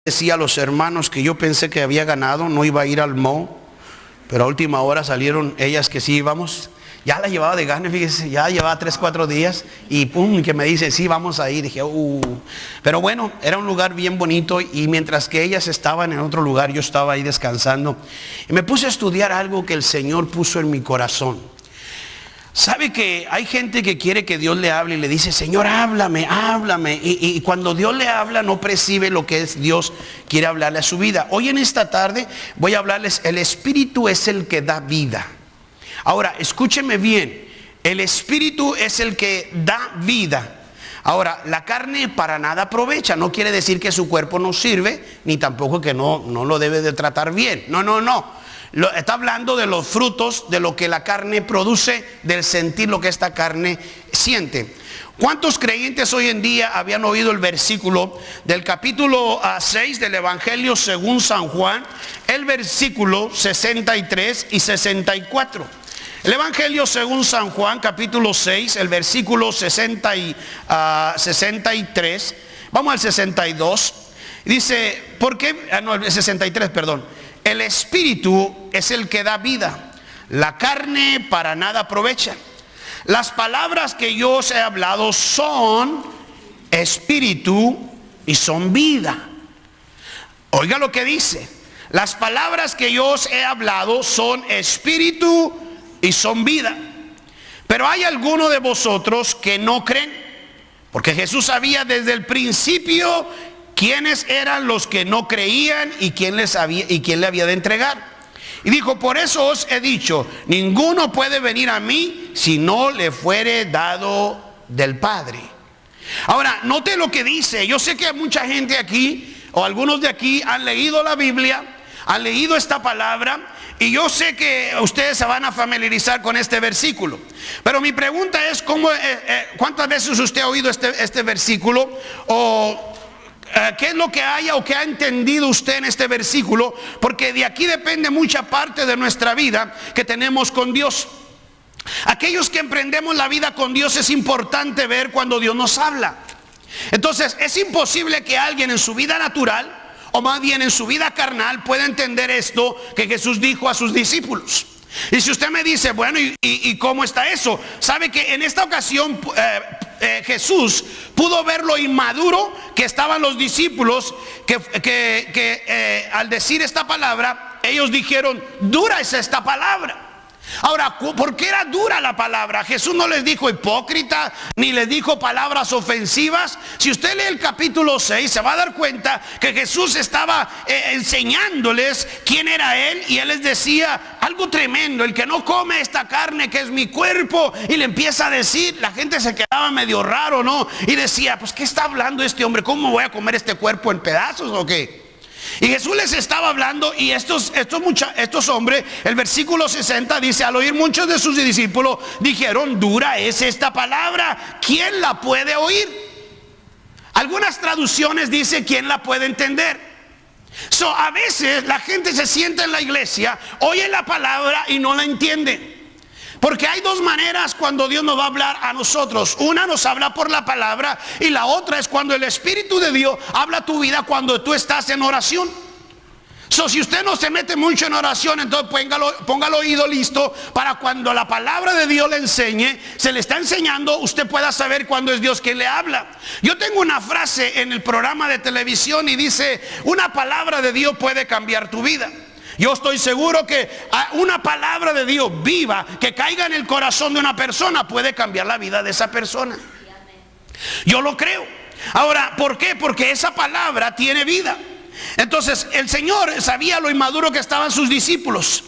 decía a los hermanos que yo pensé que había ganado, no iba a ir al mall, pero a última hora salieron ellas que sí íbamos. Ya la llevaba de gane, fíjese, ya llevaba 3, 4 días y pum, que me dice, sí, vamos a ir. Dije, Pero bueno, era un lugar bien bonito y mientras que ellas estaban en otro lugar, yo estaba ahí descansando. Y me puse a estudiar algo que el Señor puso en mi corazón. ¿Sabe que hay gente que quiere que Dios le hable y le dice, Señor, háblame, háblame? Y cuando Dios le habla no percibe lo que es Dios quiere hablarle a su vida. Hoy en esta tarde voy a hablarles, el Espíritu es el que da vida. Ahora, escúcheme bien, el Espíritu es el que da vida. Ahora, la carne para nada aprovecha, no quiere decir que su cuerpo no sirve, ni tampoco que no lo debe de tratar bien. No. Está hablando de los frutos, de lo que la carne produce, del sentir lo que esta carne siente. ¿Cuántos creyentes hoy en día habían oído el versículo del capítulo 6 del Evangelio según San Juan, el versículo 63 y 64? El Evangelio según San Juan, capítulo 6, el versículo 63, vamos al 62, dice, ¿por qué? El 63, perdón. El Espíritu es el que da vida, la carne para nada aprovecha. Las palabras que yo os he hablado son Espíritu y son vida. Oiga lo que dice, las palabras que yo os he hablado son Espíritu y son vida. Pero hay algunos de vosotros que no creen, porque Jesús sabía desde el principio quiénes eran los que no creían y quién le había de entregar. Y dijo, por eso os he dicho, ninguno puede venir a mí si no le fuere dado del Padre. Ahora, note lo que dice. Yo sé que mucha gente aquí, o algunos de aquí, han leído la Biblia, han leído esta palabra, y yo sé que ustedes se van a familiarizar con este versículo. Pero mi pregunta es, ¿cuántas veces usted ha oído este versículo? O ¿qué es lo que haya o que ha entendido usted en este versículo? Porque de aquí depende mucha parte de nuestra vida que tenemos con Dios. Aquellos que emprendemos la vida con Dios, es importante ver cuando Dios nos habla. Entonces es imposible que alguien en su vida natural, o más bien en su vida carnal, pueda entender esto que Jesús dijo a sus discípulos. Y si usted me dice, bueno, ¿y cómo está eso? Sabe que en esta ocasión Jesús pudo ver lo inmaduro que estaban los discípulos, que al decir esta palabra, ellos dijeron, dura es esta palabra. Ahora, ¿por qué era dura la palabra? Jesús no les dijo hipócrita, ni les dijo palabras ofensivas. Si usted lee el capítulo 6, se va a dar cuenta que Jesús estaba enseñándoles quién era Él. Y Él les decía algo tremendo: el que no come esta carne que es mi cuerpo. Y le empieza a decir, la gente se quedaba medio raro, ¿no? Y decía, pues ¿qué está hablando este hombre? ¿Cómo voy a comer este cuerpo en pedazos o qué? Y Jesús les estaba hablando, y estos hombres, el versículo 60 dice, al oír muchos de sus discípulos dijeron, dura es esta palabra, ¿quién la puede oír? Algunas traducciones dicen, ¿quién la puede entender? A veces la gente se sienta en la iglesia, oye la palabra y no la entiende. Porque hay dos maneras cuando Dios nos va a hablar a nosotros. Una, nos habla por la palabra, y la otra es cuando el Espíritu de Dios habla a tu vida cuando tú estás en oración. Si usted no se mete mucho en oración, entonces ponga el oído listo para cuando la palabra de Dios le enseñe, se le está enseñando, usted pueda saber cuándo es Dios quien le habla. Yo tengo una frase en el programa de televisión y dice, una palabra de Dios puede cambiar tu vida. Yo estoy seguro que una palabra de Dios viva que caiga en el corazón de una persona puede cambiar la vida de esa persona. Yo lo creo. Ahora, ¿por qué? Porque esa palabra tiene vida. Entonces el Señor sabía lo inmaduro que estaban sus discípulos,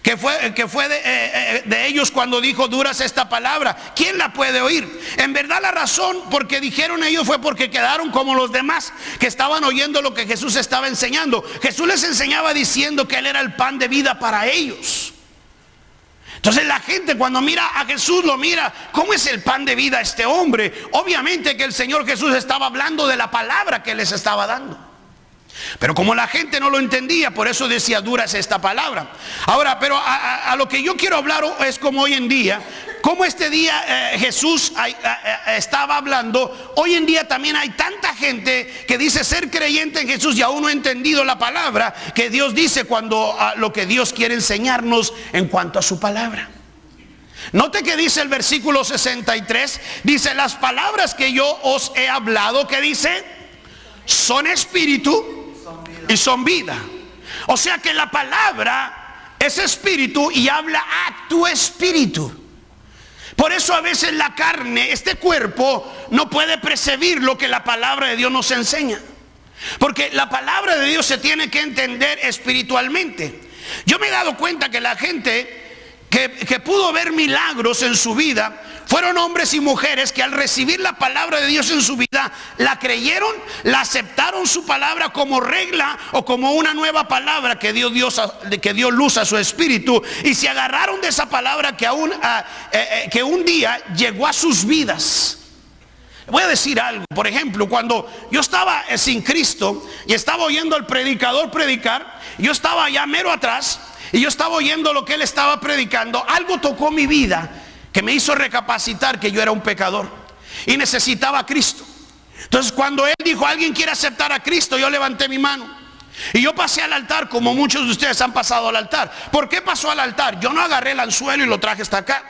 que fue de ellos cuando dijo, duras esta palabra, ¿quién la puede oír? En verdad la razón porque dijeron ellos fue porque quedaron como los demás que estaban oyendo lo que Jesús estaba enseñando. Jesús les enseñaba diciendo que Él era el pan de vida para ellos. Entonces la gente cuando mira a Jesús lo mira, ¿cómo es el pan de vida este hombre? Obviamente que el Señor Jesús estaba hablando de la palabra que les estaba dando. Pero como la gente no lo entendía, por eso decía, dura es esta palabra. Ahora, pero a lo que yo quiero hablar es como hoy en día, como este día Jesús estaba hablando. Hoy en día también hay tanta mucha gente que dice ser creyente en Jesús y aún no ha entendido la palabra que Dios dice cuando lo que Dios quiere enseñarnos en cuanto a su palabra. Note que dice el versículo 63, dice: las palabras que yo os he hablado, ¿qué dice? Son espíritu y son vida. O sea que la palabra es espíritu y habla a tu espíritu. Por eso a veces la carne, este cuerpo, no puede percibir lo que la palabra de Dios nos enseña. Porque la palabra de Dios se tiene que entender espiritualmente. Yo me he dado cuenta que la gente que pudo ver milagros en su vida fueron hombres y mujeres que al recibir la palabra de Dios en su vida la creyeron, la aceptaron su palabra como regla o como una nueva palabra que dio luz a su espíritu, y se agarraron de esa palabra que un día llegó a sus vidas. Voy a decir algo. Por ejemplo, cuando yo estaba sin Cristo y estaba oyendo al predicador predicar, yo estaba allá mero atrás y yo estaba oyendo lo que él estaba predicando. Algo tocó mi vida que me hizo recapacitar que yo era un pecador y necesitaba a Cristo. Entonces cuando él dijo: alguien quiere aceptar a Cristo, yo levanté mi mano y yo pasé al altar, como muchos de ustedes han pasado al altar. ¿Por qué pasó al altar? Yo no agarré el anzuelo y lo traje hasta acá,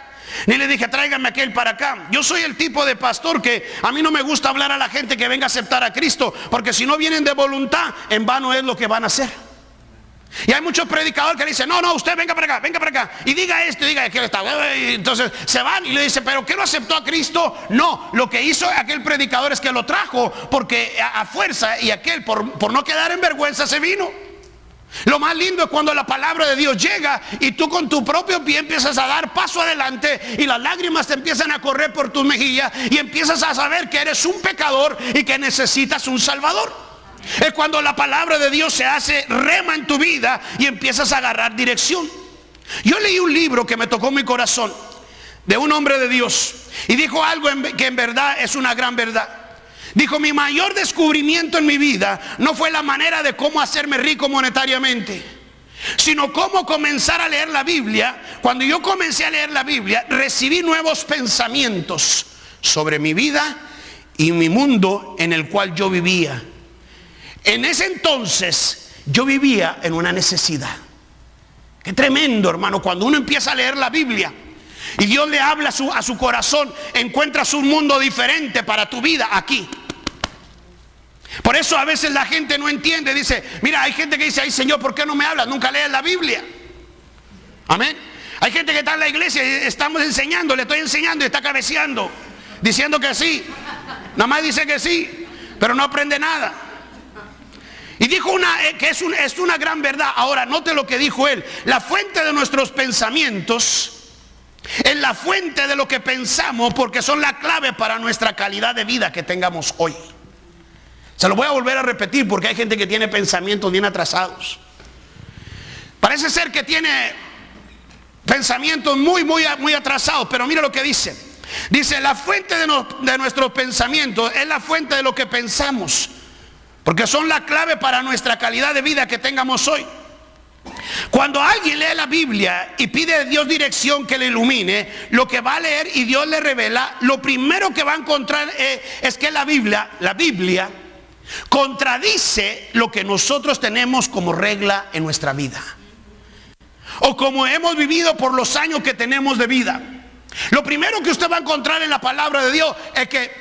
ni le dije: tráigame aquel para acá. Yo soy el tipo de pastor que a mí no me gusta hablar a la gente que venga a aceptar a Cristo, porque si no vienen de voluntad, en vano es lo que van a hacer. Y hay muchos predicadores que dicen: no, usted venga para acá, y diga esto, y diga que está. Y entonces se van y le dicen: ¿pero qué no aceptó a Cristo? No, lo que hizo aquel predicador es que lo trajo porque a fuerza, y aquel por no quedar en vergüenza se vino. Lo más lindo es cuando la palabra de Dios llega y tú con tu propio pie empiezas a dar paso adelante y las lágrimas te empiezan a correr por tus mejillas y empiezas a saber que eres un pecador y que necesitas un Salvador. Es cuando la palabra de Dios se hace rema en tu vida y empiezas a agarrar dirección. Yo leí un libro que me tocó mi corazón, de un hombre de Dios, y dijo algo que en verdad es una gran verdad. Dijo: mi mayor descubrimiento en mi vida no fue la manera de cómo hacerme rico monetariamente, sino cómo comenzar a leer la Biblia. Cuando yo comencé a leer la Biblia, recibí nuevos pensamientos sobre mi vida y mi mundo en el cual yo vivía. En ese entonces yo vivía en una necesidad. Qué tremendo, hermano, cuando uno empieza a leer la Biblia y Dios le habla a su corazón, encuentras un mundo diferente para tu vida aquí. Por eso a veces la gente no entiende. Dice: mira, hay gente que dice: ay, Señor, ¿por qué no me hablas? Nunca lees la Biblia. Amén. Hay gente que está en la iglesia y estamos enseñando, le estoy enseñando y está cabeceando, diciendo que sí. Nada más dice que sí, pero no aprende nada. Y dijo que es una gran verdad. Ahora note lo que dijo él: la fuente de nuestros pensamientos es la fuente de lo que pensamos, porque son la clave para nuestra calidad de vida que tengamos hoy. Se lo voy a volver a repetir porque hay gente que tiene pensamientos bien atrasados. Parece ser que tiene pensamientos muy atrasados, pero mira lo que dice. Dice: la fuente de nuestros pensamientos es la fuente de lo que pensamos, porque son la clave para nuestra calidad de vida que tengamos hoy. Cuando alguien lee la Biblia y pide a Dios dirección que le ilumine lo que va a leer y Dios le revela, lo primero que va a encontrar es que la Biblia contradice lo que nosotros tenemos como regla en nuestra vida, o como hemos vivido por los años que tenemos de vida. Lo primero que usted va a encontrar en la palabra de Dios es que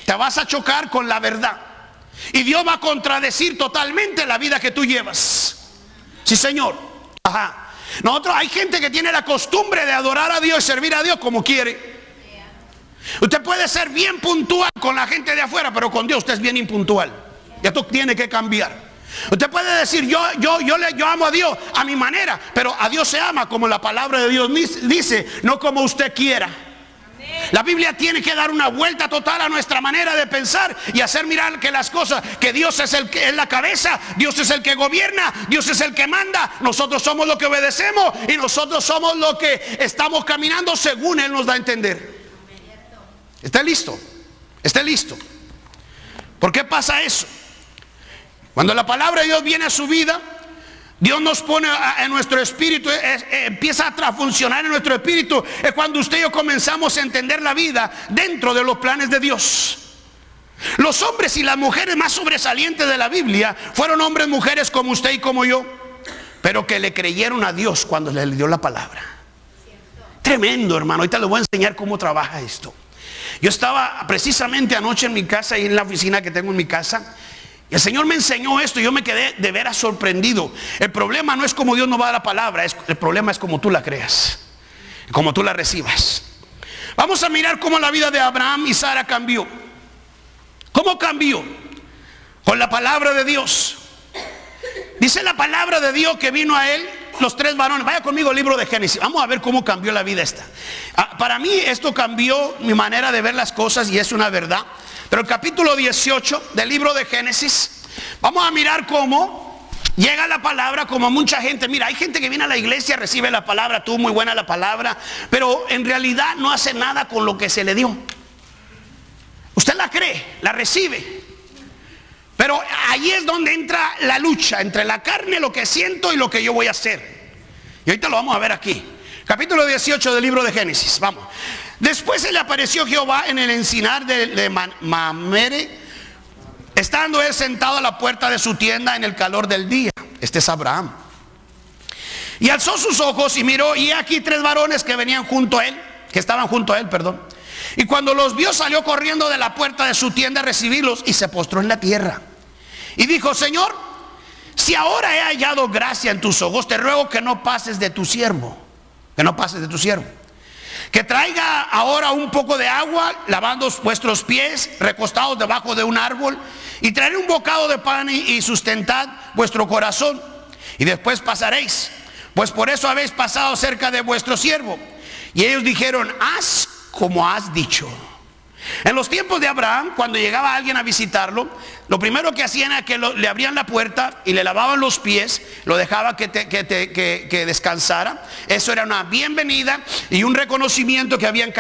te vas a chocar con la verdad. Y Dios va a contradecir totalmente la vida que tú llevas. Sí, Señor. Ajá. Hay gente que tiene la costumbre de adorar a Dios y servir a Dios como quiere. Usted puede ser bien puntual con la gente de afuera, pero con Dios usted es bien impuntual. Y esto tiene que cambiar. Usted puede decir: yo amo a Dios a mi manera, pero a Dios se ama como la palabra de Dios dice, no como usted quiera. La Biblia tiene que dar una vuelta total a nuestra manera de pensar y hacer mirar que las cosas, que Dios es el que es la cabeza, Dios es el que gobierna, Dios es el que manda, nosotros somos los que obedecemos y nosotros somos los que estamos caminando según Él nos da a entender. ¿Está listo? ¿Está listo? ¿Por qué pasa eso? Cuando la palabra de Dios viene a su vida, Dios nos pone en nuestro espíritu, empieza a funcionar en nuestro espíritu. Es cuando usted y yo comenzamos a entender la vida dentro de los planes de Dios. Los hombres y las mujeres más sobresalientes de la Biblia fueron hombres, mujeres como usted y como yo, pero que le creyeron a Dios cuando le dio la palabra. Tremendo, hermano. Ahorita les voy a enseñar cómo trabaja esto. Yo estaba precisamente anoche en mi casa, y en la oficina que tengo en mi casa, y el Señor me enseñó esto y yo me quedé de veras sorprendido. El problema no es como Dios nos va a dar la palabra, el problema es como tú la creas, como tú la recibas. Vamos a mirar cómo la vida de Abraham y Sara cambió. ¿Cómo cambió? Con la palabra de Dios. Dice la palabra de Dios que vino a él los 3 varones. Vaya conmigo al libro de Génesis. Vamos a ver cómo cambió la vida esta. Para mí esto cambió mi manera de ver las cosas y es una verdad. Pero el capítulo 18 del libro de Génesis, vamos a mirar cómo llega la palabra, como mucha gente. Mira, hay gente que viene a la iglesia, recibe la palabra, tú muy buena la palabra, pero en realidad no hace nada con lo que se le dio. Usted la cree, la recibe, pero ahí es donde entra la lucha entre la carne, lo que siento y lo que yo voy a hacer. Y ahorita lo vamos a ver aquí. Capítulo 18 del libro de Génesis. Vamos. Después se le apareció Jehová en el encinar de Mamre, estando él sentado a la puerta de su tienda en el calor del día. Este es Abraham. Y alzó sus ojos y miró, y aquí 3 varones que venían junto a él, que estaban junto a él, perdón. Y cuando los vio, salió corriendo de la puerta de su tienda a recibirlos y se postró en la tierra. Y dijo: Señor, si ahora he hallado gracia en tus ojos, te ruego que no pases de tu siervo. Que no pases de tu siervo. Que traiga ahora un poco de agua, lavando vuestros pies, recostados debajo de un árbol, y traeré un bocado de pan y sustentad vuestro corazón. Y después pasaréis, pues por eso habéis pasado cerca de vuestro siervo. Y ellos dijeron: haz como has dicho. En los tiempos de Abraham, cuando llegaba alguien a visitarlo, lo primero que hacían era que le abrían la puerta y le lavaban los pies, lo dejaba que descansara. Eso era una bienvenida y un reconocimiento que habían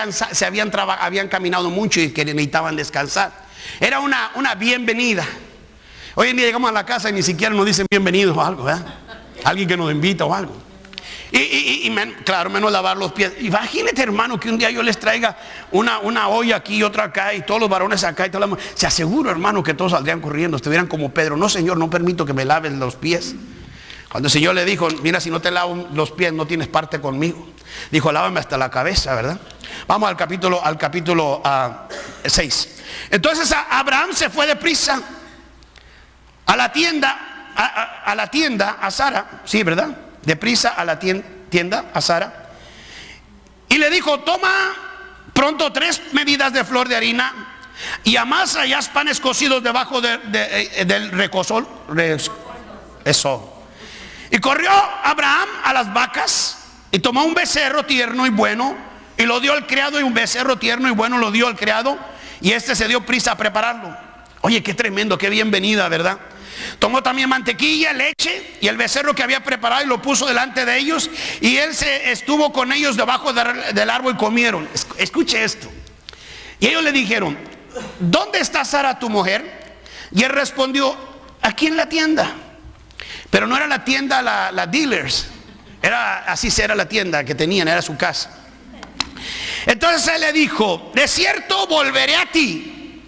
caminado mucho y que necesitaban descansar. Era una bienvenida. Hoy en día llegamos a la casa y ni siquiera nos dicen bienvenidos o algo, ¿verdad? Alguien que nos invita o algo. Claro, menos lavar los pies. Imagínate, hermano, que un día yo les traiga una olla aquí y otra acá, y todos los varones acá y todos. Se aseguro, hermano, que todos saldrían corriendo, estuvieran como Pedro: no, Señor, no permito que me laves los pies. Cuando el Señor le dijo: mira, si no te lavo los pies no tienes parte conmigo. Dijo: lávame hasta la cabeza, ¿verdad? Vamos al capítulo 6. Entonces Abraham se fue deprisa a la tienda, a Sara, sí, ¿verdad? Deprisa a la tienda, a Sara, y le dijo: toma pronto 3 medidas de flor de harina y amasa y haz panes cocidos debajo del recosol. Eso. Y corrió Abraham a las vacas y tomó un becerro tierno y bueno y lo dio al criado, y un becerro tierno y bueno lo dio al criado, y este se dio prisa a prepararlo. Oye, qué tremendo, qué bienvenida, ¿verdad? Tomó también mantequilla, leche y el becerro que había preparado y lo puso delante de ellos, y él estuvo con ellos debajo del árbol y comieron. Escuche esto. Y ellos le dijeron: ¿dónde está Sara tu mujer? Y él respondió: aquí en la tienda. Pero no era la tienda la dealers, así era la tienda que tenían, era su casa. Entonces él le dijo: de cierto volveré a ti,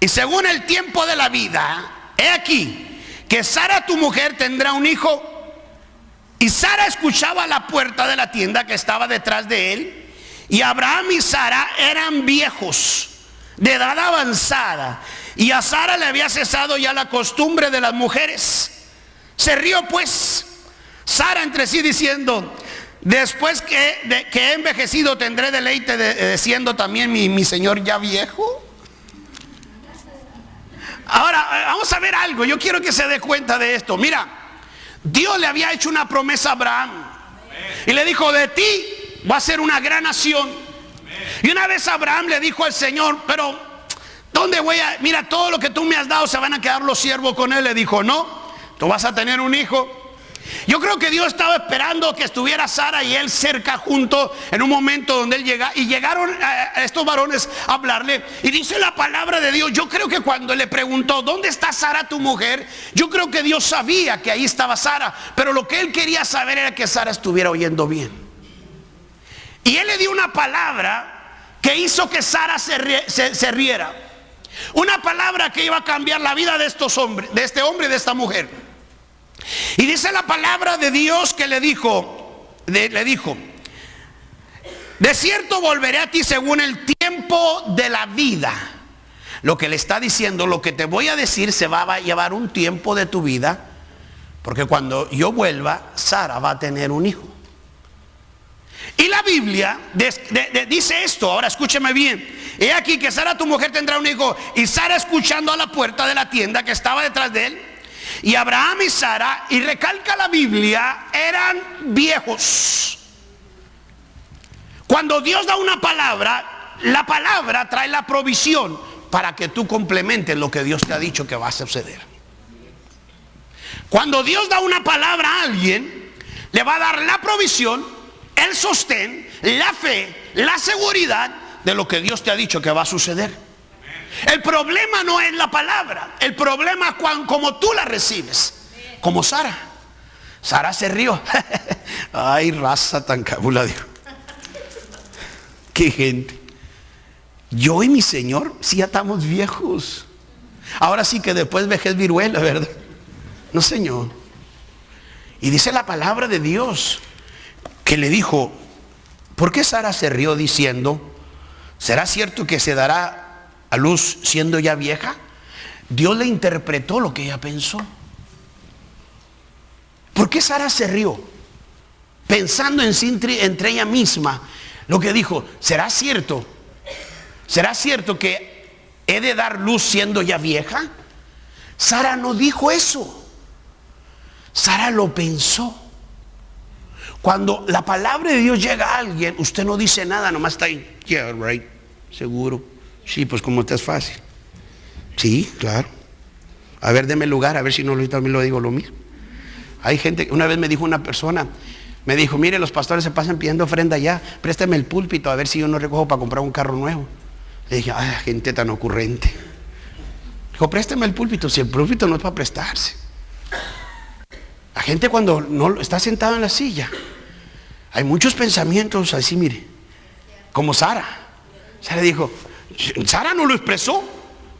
y según el tiempo de la vida, he aquí que Sara tu mujer tendrá un hijo. Y Sara escuchaba a la puerta de la tienda que estaba detrás de él. Y Abraham y Sara eran viejos, de edad avanzada, y a Sara le había cesado ya la costumbre de las mujeres. Se rió pues Sara entre sí diciendo: después que he envejecido tendré deleite siendo también mi señor ya viejo. Ahora vamos a ver algo. Yo quiero que se dé cuenta de esto. Mira, Dios le había hecho una promesa a Abraham y le dijo: de ti va a ser una gran nación. Y una vez Abraham le dijo al Señor: pero ¿dónde voy a? Mira, todo lo que tú me has dado, se van a quedar los siervos con él. Le dijo: no, tú vas a tener un hijo. Yo creo que Dios estaba esperando que estuviera Sara y él cerca junto en un momento donde él llega, y llegaron a estos varones a hablarle, y dice la palabra de Dios. Yo creo que cuando le preguntó: ¿dónde está Sara tu mujer? Yo creo que Dios sabía que ahí estaba Sara, pero lo que él quería saber era que Sara estuviera oyendo bien. Y él le dio una palabra que hizo que Sara se riera. Una palabra que iba a cambiar la vida de estos hombres, de este hombre y de esta mujer. Y dice la palabra de Dios que le dijo, de cierto volveré a ti según el tiempo de la vida. Lo que le está diciendo, lo que te voy a decir se va a llevar un tiempo de tu vida, porque cuando yo vuelva, Sara va a tener un hijo. Y la Biblia dice esto, ahora escúcheme bien. He aquí que Sara tu mujer tendrá un hijo. Y Sara escuchando a la puerta de la tienda que estaba detrás de él. Y Abraham y Sara, y recalca la Biblia, eran viejos. Cuando Dios da una palabra, la palabra trae la provisión para que tú complementes lo que Dios te ha dicho que va a suceder. Cuando Dios da una palabra a alguien, le va a dar la provisión, el sostén, la fe, la seguridad de lo que Dios te ha dicho que va a suceder. El problema no es la palabra, el problema es como tú la recibes. Como Sara. Sara se rió. Ay, raza tan cabula, Dios. Qué gente. Yo y mi Señor sí ya estamos viejos. Ahora sí que después vejez viruela, ¿verdad? No, Señor. Y dice la palabra de Dios que le dijo, ¿por qué Sara se rió diciendo, ¿será cierto que se dará a luz siendo ya vieja? Dios le interpretó lo que ella pensó. ¿Por qué Sara se rió? Pensando en sí, entre ella misma, lo que dijo, ¿será cierto? ¿Será cierto que he de dar luz siendo ya vieja? Sara no dijo eso. Sara lo pensó. Cuando la palabra de Dios llega a alguien, usted no dice nada, nomás está ahí, yeah, right, seguro. Sí, pues como te es fácil. Sí, claro. A ver, deme lugar, a ver si no también lo digo lo mismo. Hay gente, una vez me dijo una persona, me dijo, mire, los pastores se pasan pidiendo ofrenda ya, préstame el púlpito a ver si yo no recojo para comprar un carro nuevo. Le dije, ay, gente tan ocurrente. Dijo, préstame el púlpito, si el púlpito no es para prestarse. La gente cuando no está sentada en la silla, hay muchos pensamientos así, mire, como Sara. Sara dijo, Sara no lo expresó,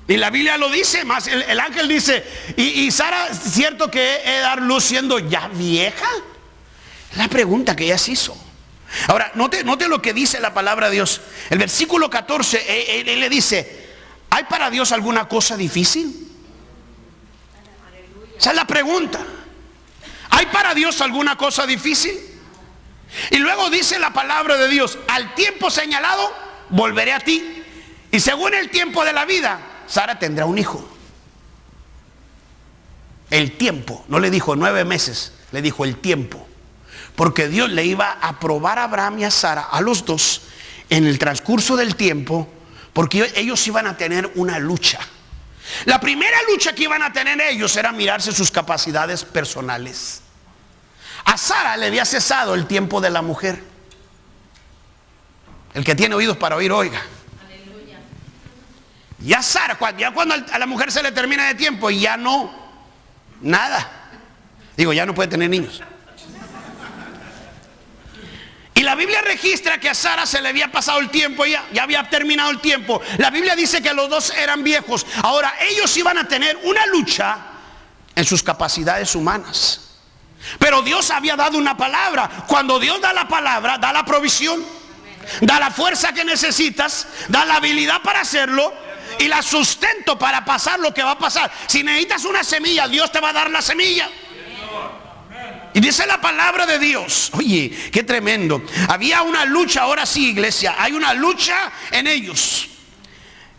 y la Biblia lo dice, más el ángel dice, y Sara, ¿cierto que he de dar luz siendo ya vieja? La pregunta que ella se hizo. Ahora, note lo que dice la palabra de Dios. El versículo 14, él le dice, ¿hay para Dios alguna cosa difícil? Esa es la pregunta. ¿Hay para Dios alguna cosa difícil? Y luego dice la palabra de Dios, al tiempo señalado volveré a ti. Y según el tiempo de la vida, Sara tendrá un hijo. El tiempo, no le dijo 9 meses, le dijo el tiempo. Porque Dios le iba a probar a Abraham y a Sara, a los dos, en el transcurso del tiempo, porque ellos iban a tener una lucha. La primera lucha que iban a tener ellos era mirarse sus capacidades personales. A Sara le había cesado el tiempo de la mujer. El que tiene oídos para oír, oiga. Aleluya. Y a Sara, ya cuando a la mujer se le termina de tiempo, ya no, nada. Digo, ya no puede tener niños. Y la Biblia registra que a Sara se le había pasado el tiempo, ya había terminado el tiempo. La Biblia dice que los dos eran viejos. Ahora ellos iban a tener una lucha en sus capacidades humanas. Pero Dios había dado una palabra. Cuando Dios da la palabra, da la provisión, da la fuerza que necesitas, da la habilidad para hacerlo y la sustento para pasar lo que va a pasar. Si necesitas una semilla, Dios te va a dar la semilla. Y dice la palabra de Dios, oye, qué tremendo. Había una lucha, ahora sí, iglesia, hay una lucha en ellos.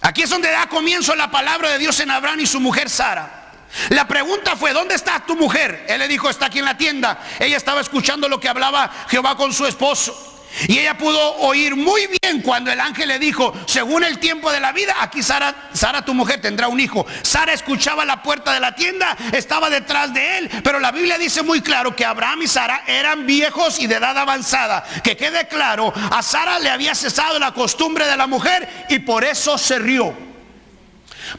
Aquí es donde da comienzo la palabra de Dios en Abraham y su mujer Sara. La pregunta fue, ¿dónde está tu mujer? Él le dijo, está aquí en la tienda. Ella estaba escuchando lo que hablaba Jehová con su esposo. Y ella pudo oír muy bien cuando el ángel le dijo, según el tiempo de la vida, aquí Sara tu mujer tendrá un hijo. Sara escuchaba la puerta de la tienda, estaba detrás de él, pero la Biblia dice muy claro que Abraham y Sara eran viejos y de edad avanzada. Que quede claro, a Sara le había cesado la costumbre de la mujer y por eso se rió.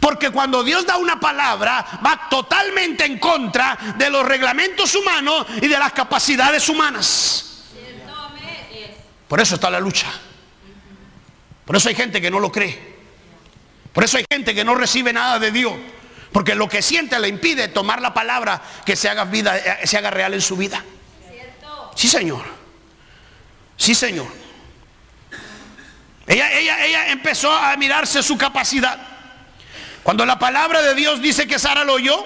Porque cuando Dios da una palabra, va totalmente en contra de los reglamentos humanos y de las capacidades humanas. Por eso está la lucha. Por eso hay gente que no lo cree. Por eso hay gente que no recibe nada de Dios, porque lo que siente le impide tomar la palabra que se haga vida, se haga real en su vida. Sí, Señor. Sí, Señor. Ella empezó a mirarse su capacidad. Cuando la palabra de Dios dice que Sara lo oyó,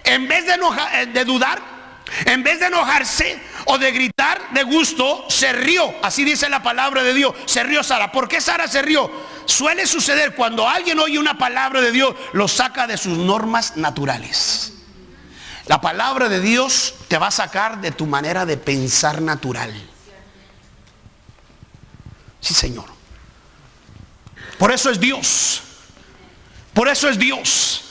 en vez de dudar, en vez de enojarse o de gritar de gusto, se rió. Así dice la palabra de Dios. Se rió Sara. ¿Por qué Sara se rió? Suele suceder cuando alguien oye una palabra de Dios, lo saca de sus normas naturales. La palabra de Dios te va a sacar de tu manera de pensar natural. Sí, Señor. Por eso es Dios. Por eso es Dios.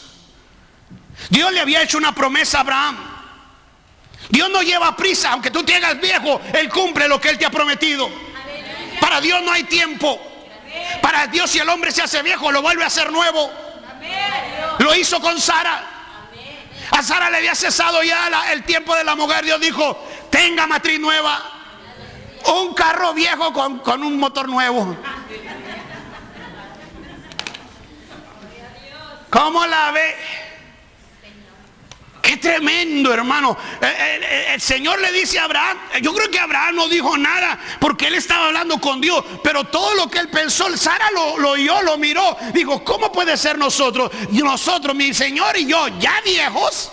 Dios le había hecho una promesa a Abraham. Dios no lleva prisa, aunque tú te hagas viejo, Él cumple lo que Él te ha prometido. Para Dios no hay tiempo. Para Dios, si el hombre se hace viejo, lo vuelve a hacer nuevo. Lo hizo con Sara. A Sara le había cesado ya el tiempo de la mujer. Dios dijo: tenga matriz nueva, un carro viejo con un motor nuevo. ¿Cómo la ve? Qué tremendo, hermano. El Señor le dice a Abraham, yo creo que Abraham no dijo nada porque él estaba hablando con Dios, pero todo lo que él pensó, Sara lo oyó, lo miró. Dijo: ¿cómo puede ser nosotros, mi Señor y yo, ya viejos?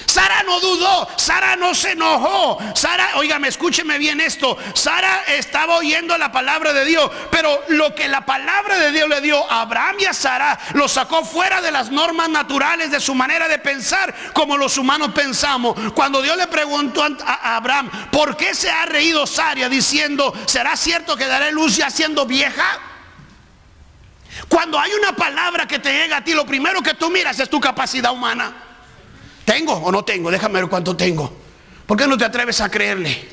Sara no dudó, Sara no se enojó. Sara, óigame, escúcheme bien esto. Sara estaba oyendo la palabra de Dios, pero lo que la palabra de Dios le dio a Abraham y a Sara, lo sacó fuera de las normas naturales de su manera de pensar, como los humanos pensamos. Cuando Dios le preguntó a Abraham: ¿por qué se ha reído Sara diciendo: ¿será cierto que daré luz ya siendo vieja? Cuando hay una palabra que te llega a ti, lo primero que tú miras es tu capacidad humana. ¿Tengo o no tengo? Déjame ver cuánto tengo. ¿Por qué no te atreves a creerle?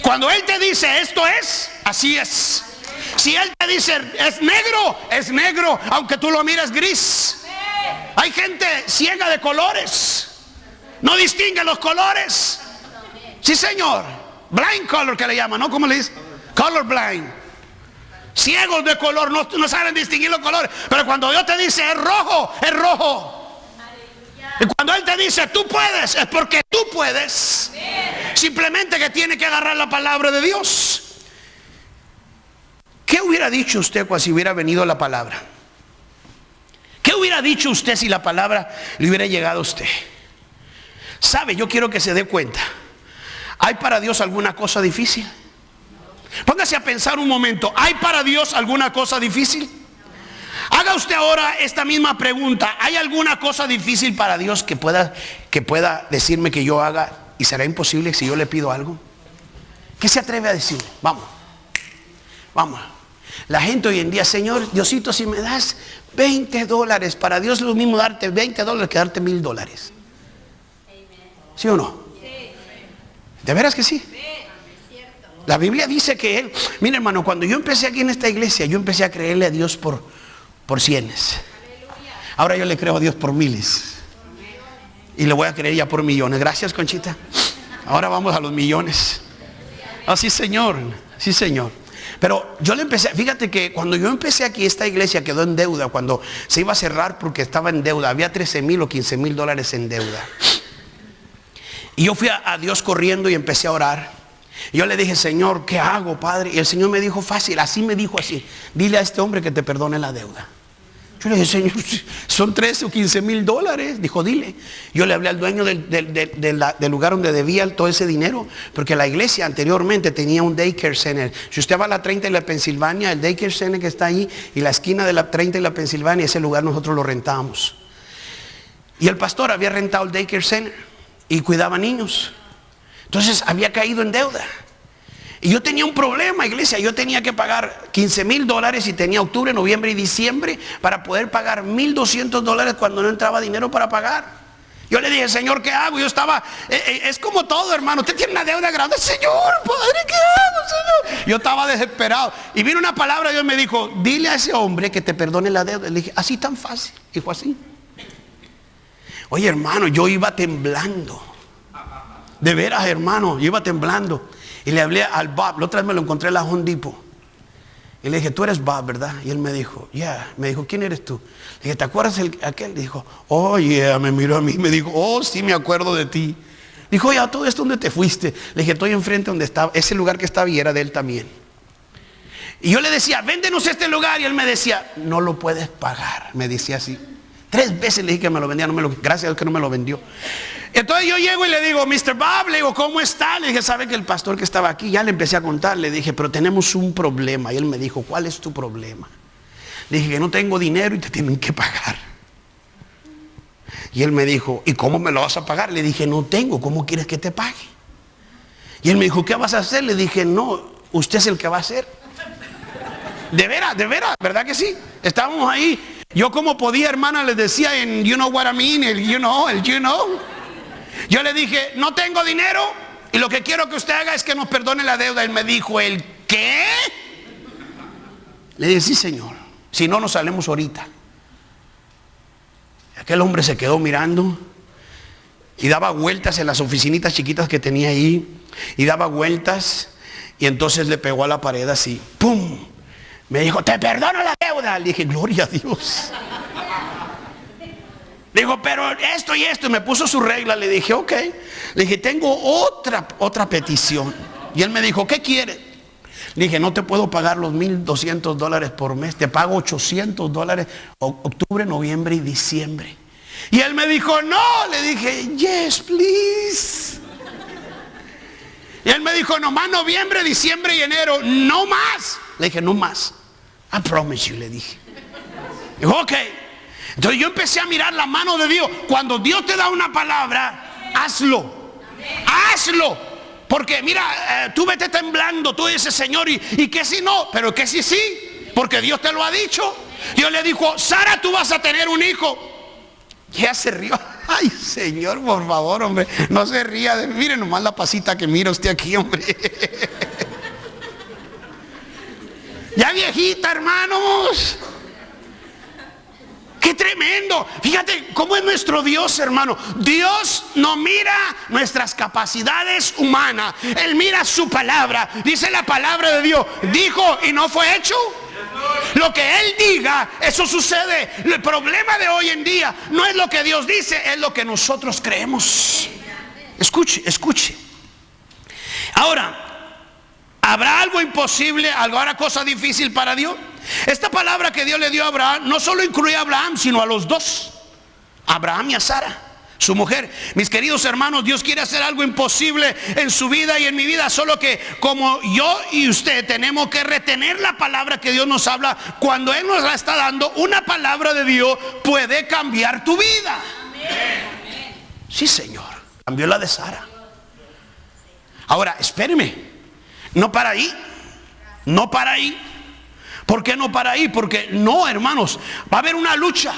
Cuando Él te dice esto es, así es. Si Él te dice es negro, aunque tú lo mires gris. Hay gente ciega de colores, no distingue los colores. Sí, Señor. Blind color, que le llaman, ¿no? ¿Cómo le dice? Color blind. Ciegos de color, no saben distinguir los colores. Pero cuando Dios te dice es rojo, es rojo. Y cuando Él te dice tú puedes, es porque tú puedes. Simplemente que tiene que agarrar la palabra de Dios. ¿Qué hubiera dicho usted si hubiera venido la palabra? ¿Qué hubiera dicho usted si la palabra le hubiera llegado a usted? ¿Sabe? Yo quiero que se dé cuenta. ¿Hay para Dios alguna cosa difícil? Póngase a pensar un momento. ¿Hay para Dios alguna cosa difícil? Haga usted ahora esta misma pregunta. ¿Hay alguna cosa difícil para Dios que pueda decirme que yo haga y será imposible si yo le pido algo? ¿Qué se atreve a decirme? Vamos. La gente hoy en día: Señor, Diosito, si me das $20, para Dios es lo mismo darte $20 que darte $1000. ¿Sí o no? ¿De veras que sí? La Biblia dice que Él, mire, hermano, cuando yo empecé aquí en esta iglesia, yo empecé a creerle a Dios por cienes. Ahora yo le creo a Dios por miles. Y le voy a creer ya por millones. Gracias, Conchita. Ahora vamos a los millones. Ah, sí, Señor. Sí, Señor. Pero yo le empecé, fíjate que cuando yo empecé aquí, esta iglesia quedó en deuda. Cuando se iba a cerrar porque estaba en deuda, había $13,000 o $15,000 en deuda. Y yo fui a Dios corriendo y empecé a orar. Y yo le dije: Señor, ¿qué hago, Padre? Y el Señor me dijo fácil, así me dijo así: dile a este hombre que te perdone la deuda. Yo le dije: Señor, son $13,000 o $15,000. Dijo: dile. Yo le hablé al dueño del lugar donde debía todo ese dinero, porque la iglesia anteriormente tenía un daycare center. Si usted va a la 30 y la Pensilvania, el daycare center que está ahí y la esquina de la 30 y la Pensilvania, ese lugar nosotros lo rentábamos. Y el pastor había rentado el daycare center y cuidaba niños. Entonces había caído en deuda. Y yo tenía un problema, iglesia. Yo tenía que pagar $15,000 y tenía octubre, noviembre y diciembre para poder pagar $1,200 cuando no entraba dinero para pagar. Yo le dije: Señor, ¿qué hago? Yo estaba, es como todo, hermano. Usted tiene una deuda grande. Señor, Padre, ¿qué hago, Señor? Yo estaba desesperado. Y vino una palabra, Dios me dijo: dile a ese hombre que te perdone la deuda. Le dije: así tan fácil. Dijo: así. Oye, hermano, yo iba temblando. De veras, hermano, yo iba temblando. Y le hablé al Bob. La otra vez me lo encontré en la Home Depot. Y le dije, tú eres Bob, ¿verdad? Y él me dijo, yeah. Me dijo, ¿quién eres tú? Le dije, ¿te acuerdas aquel? Dijo, oh, yeah. Me miró a mí, me dijo, oh, sí, me acuerdo de ti. Dijo, oye, ¿todo esto dónde te fuiste? Le dije, estoy enfrente donde estaba, ese lugar que estaba y era de él también. Y yo le decía, véndenos este lugar. Y él me decía, no lo puedes pagar. Me decía así. 3 veces le dije que me lo vendía, gracias a Dios que no me lo vendió. Entonces yo llego y le digo, Mr. Bob, le digo, ¿cómo está? Le dije, ¿sabe que el pastor que estaba aquí? Ya le empecé a contar, le dije, pero tenemos un problema. Y él me dijo, ¿cuál es tu problema? Le dije, que no tengo dinero y te tienen que pagar. Y él me dijo, ¿y cómo me lo vas a pagar? Le dije, no tengo, ¿cómo quieres que te pague? Y él me dijo, ¿qué vas a hacer? Le dije, no, usted es el que va a hacer. De veras, ¿verdad que sí? Estábamos ahí. Yo como podía, hermana, les decía en you know what I mean, el you know. Yo le dije, no tengo dinero y lo que quiero que usted haga es que nos perdone la deuda. Él me dijo, ¿el qué? Le dije, sí, señor, si no nos salimos ahorita. Aquel hombre se quedó mirando y daba vueltas en las oficinitas chiquitas que tenía ahí. Y daba vueltas y entonces le pegó a la pared así, ¡pum! Me dijo, te perdono la deuda. Le dije, gloria a Dios. Dijo, pero esto y esto. Y me puso su regla. Le dije, ok. Le dije, tengo otra petición. Y él me dijo, ¿qué quiere? Le dije, no te puedo pagar los $1,200 por mes. Te pago $800 octubre, noviembre y diciembre. Y él me dijo, no. Le dije, yes, please. Y él me dijo, nomás noviembre, diciembre y enero. No más. Le dije, no más. I promise you, le dije. Dijo, ok. Entonces yo empecé a mirar la mano de Dios. Cuando Dios te da una palabra, hazlo. Hazlo. Porque mira, tú vete temblando. Tú dices, Señor, y que si no, pero que si sí. Porque Dios te lo ha dicho. Dios le dijo, Sara, tú vas a tener un hijo. Y ella se rió. Ay, Señor, por favor, hombre, no se ría. Mire nomás la pasita que mira usted aquí, hombre. Ya viejita, hermanos. Qué tremendo. Fíjate cómo es nuestro Dios, hermano. Dios no mira nuestras capacidades humanas. Él mira su palabra. Dice la palabra de Dios. Dijo y no fue hecho. Lo que Él diga, eso sucede. El problema de hoy en día no es lo que Dios dice, es lo que nosotros creemos. Escuche, escuche. Ahora, ¿habrá algo imposible, alguna cosa difícil para Dios? Esta palabra que Dios le dio a Abraham no solo incluye a Abraham, sino a los dos, a Abraham y a Sara, su mujer. Mis queridos hermanos, Dios quiere hacer algo imposible en su vida y en mi vida. Solo que como yo y usted tenemos que retener la palabra que Dios nos habla. Cuando Él nos la está dando, una palabra de Dios puede cambiar tu vida. Sí, Señor, cambió la de Sara. Ahora, espéreme, no para ahí. No para ahí. ¿Por qué no para ahí? Porque no, hermanos, va a haber una lucha.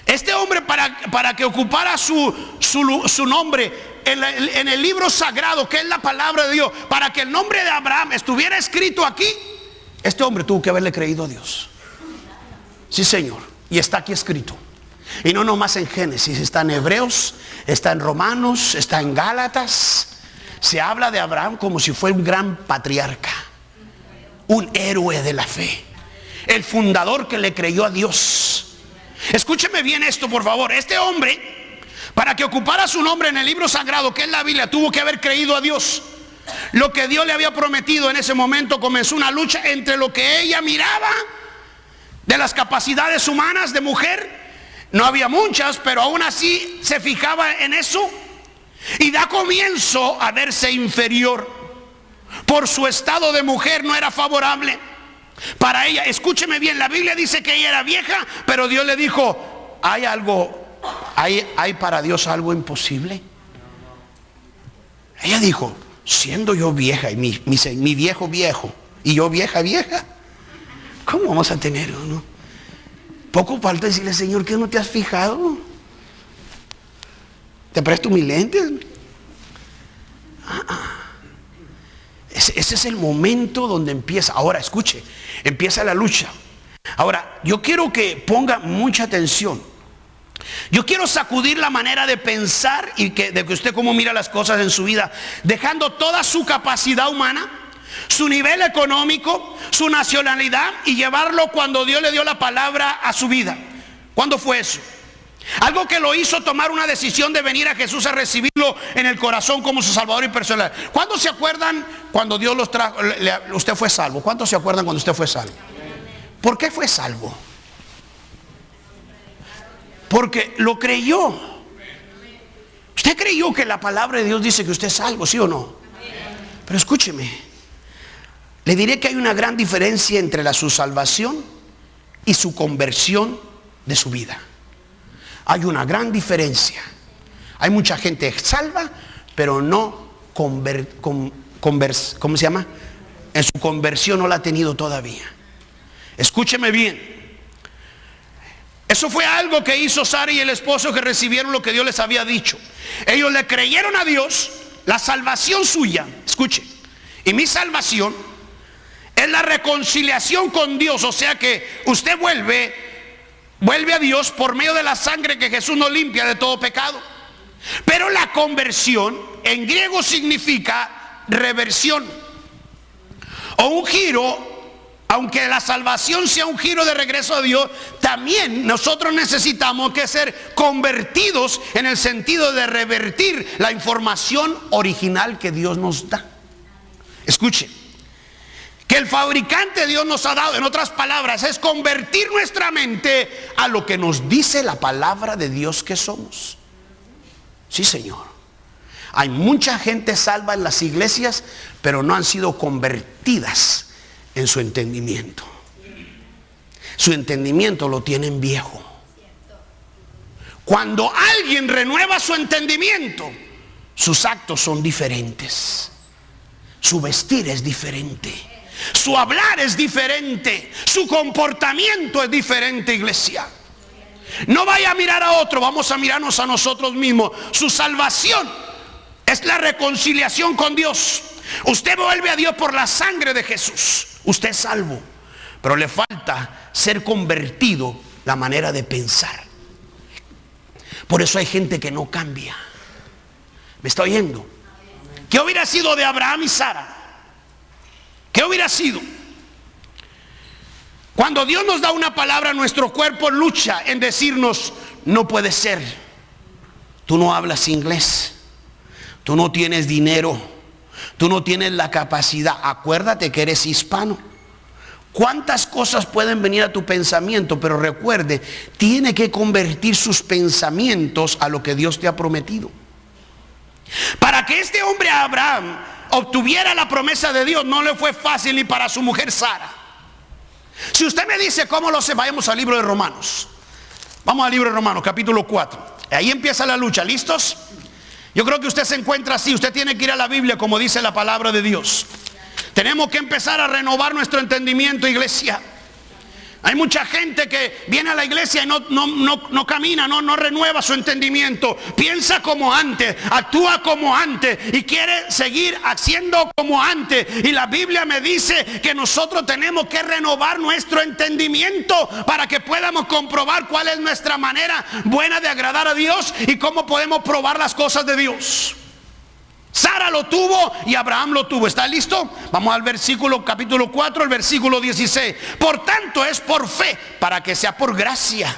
Este hombre para que ocupara su nombre en el libro sagrado, que es la palabra de Dios, para que el nombre de Abraham estuviera escrito aquí, este hombre tuvo que haberle creído a Dios. Sí, Señor. Y está aquí escrito. Y no nomás en Génesis, está en Hebreos, está en Romanos, está en Gálatas. Se habla de Abraham como si fuera un gran patriarca, un héroe de la fe, el fundador que le creyó a Dios. Escúcheme bien esto, por favor. Este hombre, para que ocupara su nombre en el libro sagrado, que es la Biblia, tuvo que haber creído a Dios. Lo que Dios le había prometido en ese momento. Comenzó una lucha entre lo que ella miraba de las capacidades humanas de mujer. No había muchas, pero aún así se fijaba en eso. Y da comienzo a verse inferior. Por su estado de mujer no era favorable para ella. Escúcheme bien, la Biblia dice que ella era vieja, pero Dios le dijo, hay algo, hay para Dios algo imposible. Ella dijo, siendo yo vieja y mi viejo y yo vieja, ¿cómo vamos a tener uno? Poco falta decirle, Señor, ¿qué no te has fijado? ¿Te presto mis lentes? Ese es el momento donde empieza. Ahora escuche, empieza la lucha. Ahora, yo quiero que ponga mucha atención. Yo quiero sacudir la manera de pensar y de que usted cómo mira las cosas en su vida, dejando toda su capacidad humana, su nivel económico, su nacionalidad y llevarlo cuando Dios le dio la palabra a su vida. ¿Cuándo fue eso? Algo que lo hizo tomar una decisión de venir a Jesús a recibirlo en el corazón como su Salvador y personal. ¿Cuántos se acuerdan cuando Dios los trajo? Usted fue salvo. ¿Cuántos se acuerdan cuando usted fue salvo? ¿Por qué fue salvo? Porque lo creyó. Usted creyó que la palabra de Dios dice que usted es salvo, ¿sí o no? Pero escúcheme, le diré que hay una gran diferencia entre su salvación y su conversión de su vida. Hay una gran diferencia. Hay mucha gente salva, pero no ¿cómo se llama? En su conversión no la ha tenido todavía. Escúcheme bien. Eso fue algo que hizo Sara y el esposo, que recibieron lo que Dios les había dicho. Ellos le creyeron a Dios, la salvación suya. Escuche, y mi salvación es la reconciliación con Dios. O sea que usted vuelve a Dios por medio de la sangre que Jesús nos limpia de todo pecado. Pero la conversión en griego significa reversión o un giro. Aunque la salvación sea un giro de regreso a Dios, también nosotros necesitamos que ser convertidos en el sentido de revertir la información original que Dios nos da. Escuche, que el fabricante de Dios nos ha dado, en otras palabras, es convertir nuestra mente a lo que nos dice la palabra de Dios que somos. Sí, Señor. Hay mucha gente salva en las iglesias, pero no han sido convertidas en su entendimiento. Su entendimiento lo tienen viejo. Cuando alguien renueva su entendimiento, sus actos son diferentes. Su vestir es diferente. Su hablar es diferente. Su comportamiento es diferente, iglesia. No vaya a mirar a otro, vamos a mirarnos a nosotros mismos. Su salvación es la reconciliación con Dios. Usted vuelve a Dios por la sangre de Jesús. Usted es salvo, pero le falta ser convertido la manera de pensar. Por eso hay gente que no cambia. ¿Me está oyendo? ¿Qué hubiera sido de Abraham y Sara? ¿Qué hubiera sido? Cuando Dios nos da una palabra, nuestro cuerpo lucha en decirnos: no puede ser, tú no hablas inglés, tú no tienes dinero, tú no tienes la capacidad, acuérdate que eres hispano. ¿Cuántas cosas pueden venir a tu pensamiento? Pero recuerde, tiene que convertir sus pensamientos a lo que Dios te ha prometido. Para que este hombre Abraham obtuviera la promesa de Dios, no le fue fácil ni para su mujer Sara. Si usted me dice cómo lo sé, vayamos al libro de Romanos. Vamos al libro de Romanos, capítulo 4. Ahí empieza la lucha. ¿Listos? Yo creo que usted se encuentra así. Usted tiene que ir a la Biblia como dice la palabra de Dios. Tenemos que empezar a renovar nuestro entendimiento, iglesia. Hay mucha gente que viene a la iglesia y no camina, no renueva su entendimiento. Piensa como antes, actúa como antes y quiere seguir haciendo como antes. Y la Biblia me dice que nosotros tenemos que renovar nuestro entendimiento para que podamos comprobar cuál es nuestra manera buena de agradar a Dios y cómo podemos probar las cosas de Dios. Sara lo tuvo y Abraham lo tuvo. ¿Está listo? Vamos al versículo, capítulo 4, el versículo 16. Por tanto es por fe, para que sea por gracia,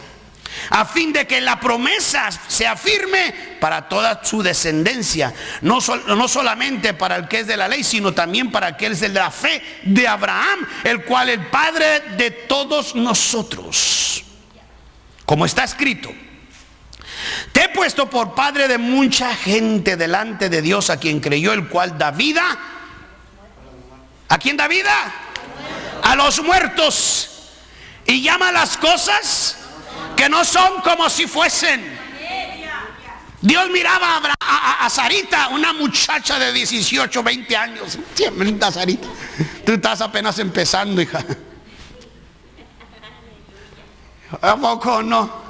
a fin de que la promesa sea firme para toda su descendencia, no solamente para el que es de la ley, sino también para el que es de la fe de Abraham, el cual es el padre de todos nosotros. Como está escrito: te he puesto por padre de mucha gente delante de Dios, a quien creyó, el cual da vida. ¿A quién da vida? A los muertos. Y llama las cosas que no son como si fuesen. Dios miraba a Sarita, una muchacha de 18, 20 años. Siempre, Sarita, tú estás apenas empezando, hija. ¿A poco no?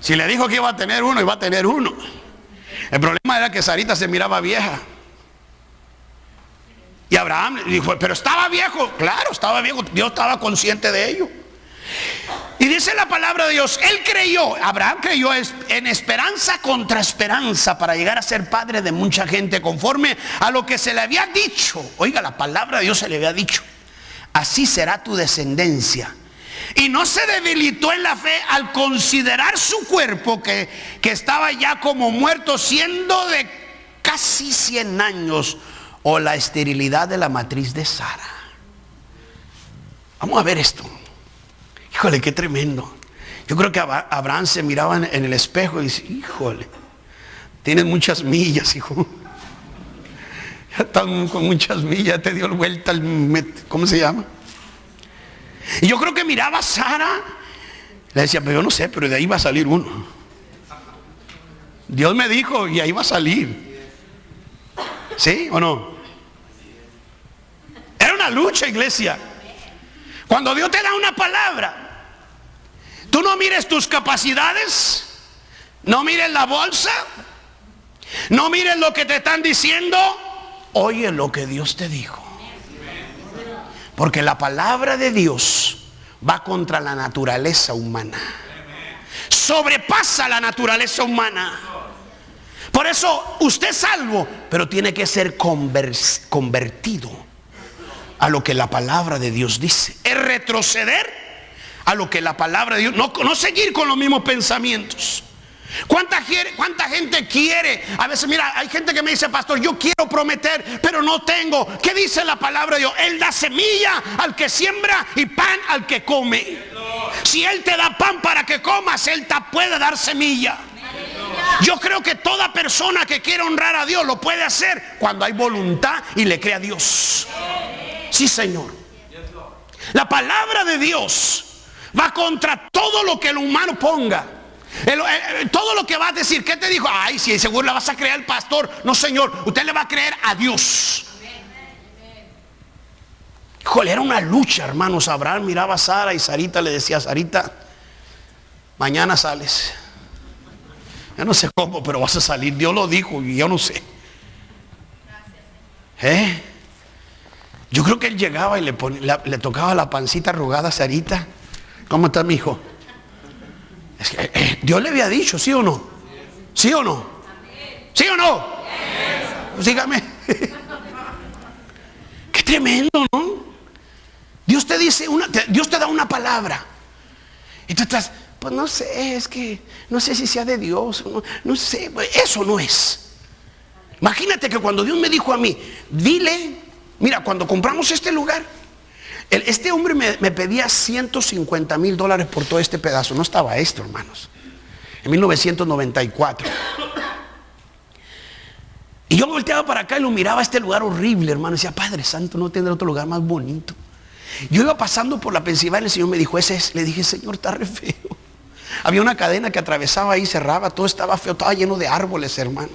Si le dijo que iba a tener uno, iba a tener uno. El problema era que Sarita se miraba vieja. Y Abraham dijo: pero estaba viejo. Claro, estaba viejo. Dios estaba consciente de ello. Y dice la palabra de Dios, él creyó, Abraham creyó en esperanza contra esperanza para llegar a ser padre de mucha gente, conforme a lo que se le había dicho. Oiga, la palabra de Dios se le había dicho: así será tu descendencia. Y no se debilitó en la fe al considerar su cuerpo que estaba ya como muerto, siendo de casi 100 años, o la esterilidad de la matriz de Sara. Vamos a ver esto. Híjole, qué tremendo. Yo creo que Abraham se miraba en el espejo y dice: híjole, tienes muchas millas, hijo. Ya estás con muchas millas, te dio vuelta ¿cómo se llama? Y yo creo que miraba a Sara, le decía: pero yo no sé, pero de ahí va a salir uno. Dios me dijo y ahí va a salir. ¿Sí o no? Era una lucha, iglesia. Cuando Dios te da una palabra, tú no mires tus capacidades, no mires la bolsa, no mires lo que te están diciendo, oye lo que Dios te dijo. Porque la palabra de Dios va contra la naturaleza humana, sobrepasa la naturaleza humana. Por eso usted es salvo, pero tiene que ser convertido a lo que la palabra de Dios dice. Es retroceder a lo que la palabra de Dios, no seguir con los mismos pensamientos. ¿Cuánta gente quiere? A veces, mira, hay gente que me dice: pastor, yo quiero prometer, pero no tengo. ¿Qué dice la palabra de Dios? Él da semilla al que siembra y pan al que come. Si Él te da pan para que comas, Él te puede dar semilla. Yo creo que toda persona que quiere honrar a Dios lo puede hacer cuando hay voluntad y le cree a Dios. Sí, Señor. La palabra de Dios va contra todo lo que el humano ponga. Todo lo que va a decir. ¿Qué te dijo? Ay, si seguro le vas a creer al pastor. No, Señor, usted le va a creer a Dios. Híjole, era una lucha, hermanos. Abraham miraba a Sara y Sarita le decía: Sarita, mañana sales. Yo no sé cómo, pero vas a salir. Dios lo dijo y yo no sé. Yo creo que él llegaba y le tocaba la pancita arrugada a Sarita. ¿Cómo está, mi hijo? Es que, Dios le había dicho, ¿sí o no? ¿Sí o no? ¿Sí o no? Pues dígame. Qué tremendo, ¿no? Dios te dice Dios te da una palabra y tú estás: pues no sé, es que no sé si sea de Dios, no sé. Eso no es. Imagínate que cuando Dios me dijo a mí: dile, mira, cuando compramos este lugar, este hombre me pedía $150,000 por todo este pedazo. No estaba esto, hermanos, en 1994. Y yo volteaba para acá y lo miraba, este lugar horrible, hermano. Y decía: Padre Santo, no tendrá otro lugar más bonito. Yo iba pasando por la Pensilvania, el Señor me dijo: ese es. Le dije: Señor, está re feo. Había una cadena que atravesaba ahí, cerraba, todo estaba feo, estaba lleno de árboles, hermano.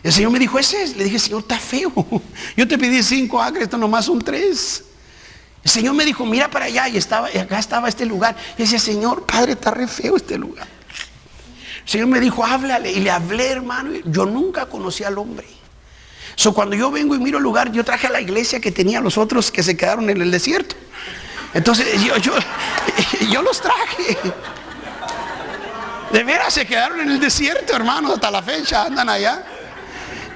El Señor me dijo: ese es. Le dije: Señor, está feo. Yo te pedí 5 acres, esto nomás son 3. El Señor me dijo: mira para allá, y acá estaba este lugar. Y decía: Señor, Padre, está re feo este lugar. El Señor me dijo: háblale. Y le hablé, hermano. Yo nunca conocí al hombre. Cuando yo vengo y miro el lugar, yo traje a la iglesia que tenía los otros que se quedaron en el desierto. Entonces yo los traje. De veras se quedaron en el desierto, hermano, hasta la fecha andan allá.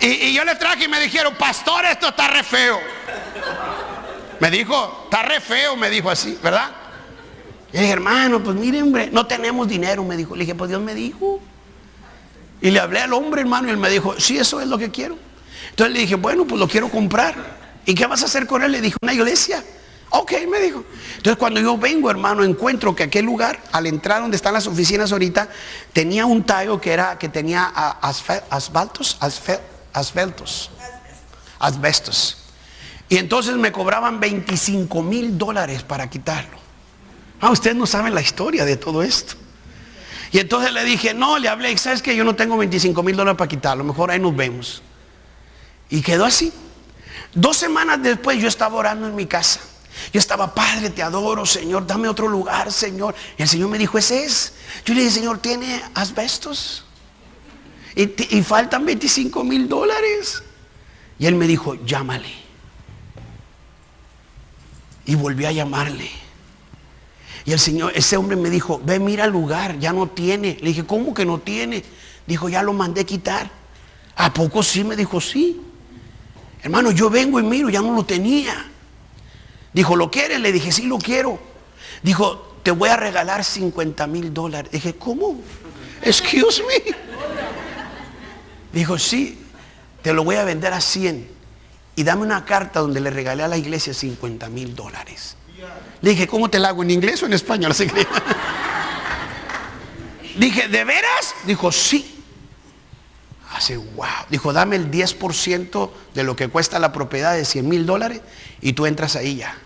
Y yo le traje y me dijeron: pastor, esto está re feo. Me dijo: está re feo, me dijo así, ¿verdad? Y le dije: hermano, pues mire, hombre, no tenemos dinero, me dijo. Le dije: pues Dios me dijo. Y le hablé al hombre, hermano, y él me dijo: sí, eso es lo que quiero. Entonces le dije: bueno, pues lo quiero comprar. ¿Y qué vas a hacer con él? Le dije: una iglesia. Ok, me dijo. Entonces cuando yo vengo, hermano, encuentro que aquel lugar, al entrar donde están las oficinas ahorita, tenía un tallo que tenía asbestos. Y entonces me cobraban $25,000 para quitarlo. Ustedes no saben la historia de todo esto. Y entonces le dije: no, le hablé: ¿sabes qué? Yo no tengo $25,000 para quitarlo, mejor ahí nos vemos. Y quedó así. 2 semanas después yo estaba orando en mi casa. Yo estaba: Padre, te adoro, Señor, dame otro lugar, Señor. Y el Señor me dijo: ese es. Yo le dije: Señor, ¿tiene asbestos? Y faltan $25,000. Y él me dijo: llámale. Y volví a llamarle. Y el Señor, ese hombre me dijo, ve, mira el lugar, ya no tiene. Le dije, ¿cómo que no tiene? Dijo, ya lo mandé quitar. ¿A poco sí? Me dijo, sí. Hermano, yo vengo y miro, ya no lo tenía. Dijo, ¿lo quieres? Le dije, sí, lo quiero. Dijo, te voy a regalar $50,000. Dije, ¿cómo? Excuse me. Dijo, sí, te lo voy a vender a 100. Y dame una carta donde le regalé a la iglesia $50,000. Le dije, ¿cómo te la hago? ¿En inglés o en español? Dije, ¿de veras? Dijo, sí. Hace, wow. Dijo, dame el 10% de lo que cuesta la propiedad de $100,000 y tú entras ahí ya.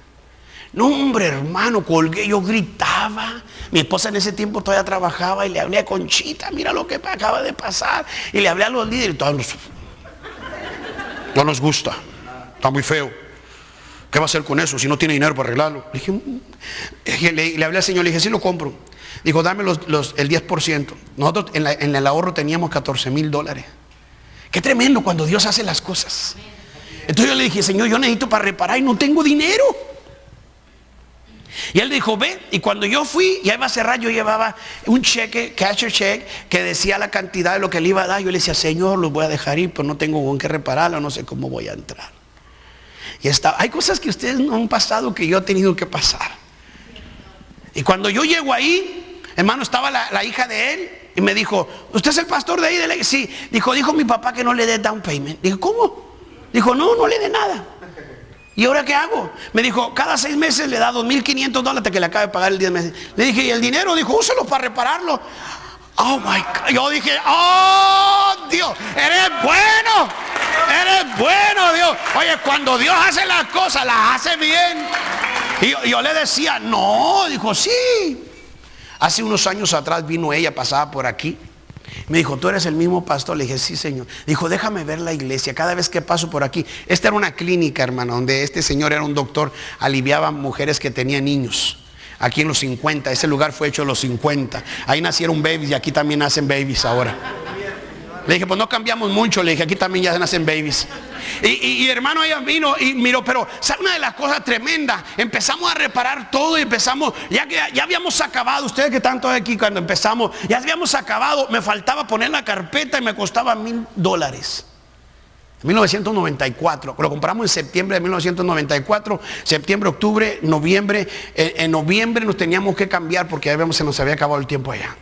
No, hombre, hermano, colgué, yo gritaba. Mi esposa en ese tiempo todavía trabajaba y le hablé a Conchita, mira lo que acaba de pasar. Y le hablé a los líderes y todos no nos gusta, está muy feo. ¿Qué va a hacer con eso si no tiene dinero para arreglarlo? Le hablé al Señor, le dije, sí lo compro. Dijo, dame el 10%. Nosotros en el ahorro teníamos $14,000. Qué tremendo cuando Dios hace las cosas. Entonces yo le dije, Señor, yo necesito para reparar y no tengo dinero. Y él dijo, ve. Y cuando yo fui, ya iba a cerrar, yo llevaba un cheque, cashier check, que decía la cantidad de lo que le iba a dar. Yo le decía, Señor, los voy a dejar ir, pero no tengo con qué repararlo, no sé cómo voy a entrar. Y hay cosas que ustedes no han pasado que yo he tenido que pasar. Y cuando yo llego ahí, hermano, estaba la hija de él y me dijo, ¿usted es el pastor de ahí? Sí. Dijo mi papá que no le dé down payment. Dijo, ¿cómo? Dijo, no le dé nada. ¿Y ahora qué hago? Me dijo, cada 6 meses le da $2,500 hasta que le acabe de pagar el 10 meses. Le dije, ¿y el dinero? Dijo, úselo para repararlo. Oh my God. Yo dije, oh Dios, eres bueno. Eres bueno, Dios. Oye, cuando Dios hace las cosas, las hace bien. Y yo le decía, no. Dijo, sí. Hace unos años atrás vino ella, pasaba por aquí. Me dijo, ¿tú eres el mismo pastor? Le dije, sí, Señor. Dijo, déjame ver la iglesia. Cada vez que paso por aquí. Esta era una clínica, hermano, donde este señor era un doctor. Aliviaba mujeres que tenían niños. Aquí en los 50. Ese lugar fue hecho en los 50. Ahí nacieron babies y aquí también nacen babies ahora. Le dije, pues no cambiamos mucho. Le dije, aquí también ya nacen babies. Y hermano, ella vino y miró. Pero ¿sabe una de las cosas tremendas? Empezamos a reparar todo y empezamos. Ya habíamos acabado. Ustedes que están todos aquí cuando empezamos, ya habíamos acabado. Me faltaba poner la carpeta y me costaba $1,000. 1994. Lo compramos en septiembre de 1994. Septiembre, octubre, noviembre. En noviembre nos teníamos que cambiar porque ya se nos había acabado el tiempo allá.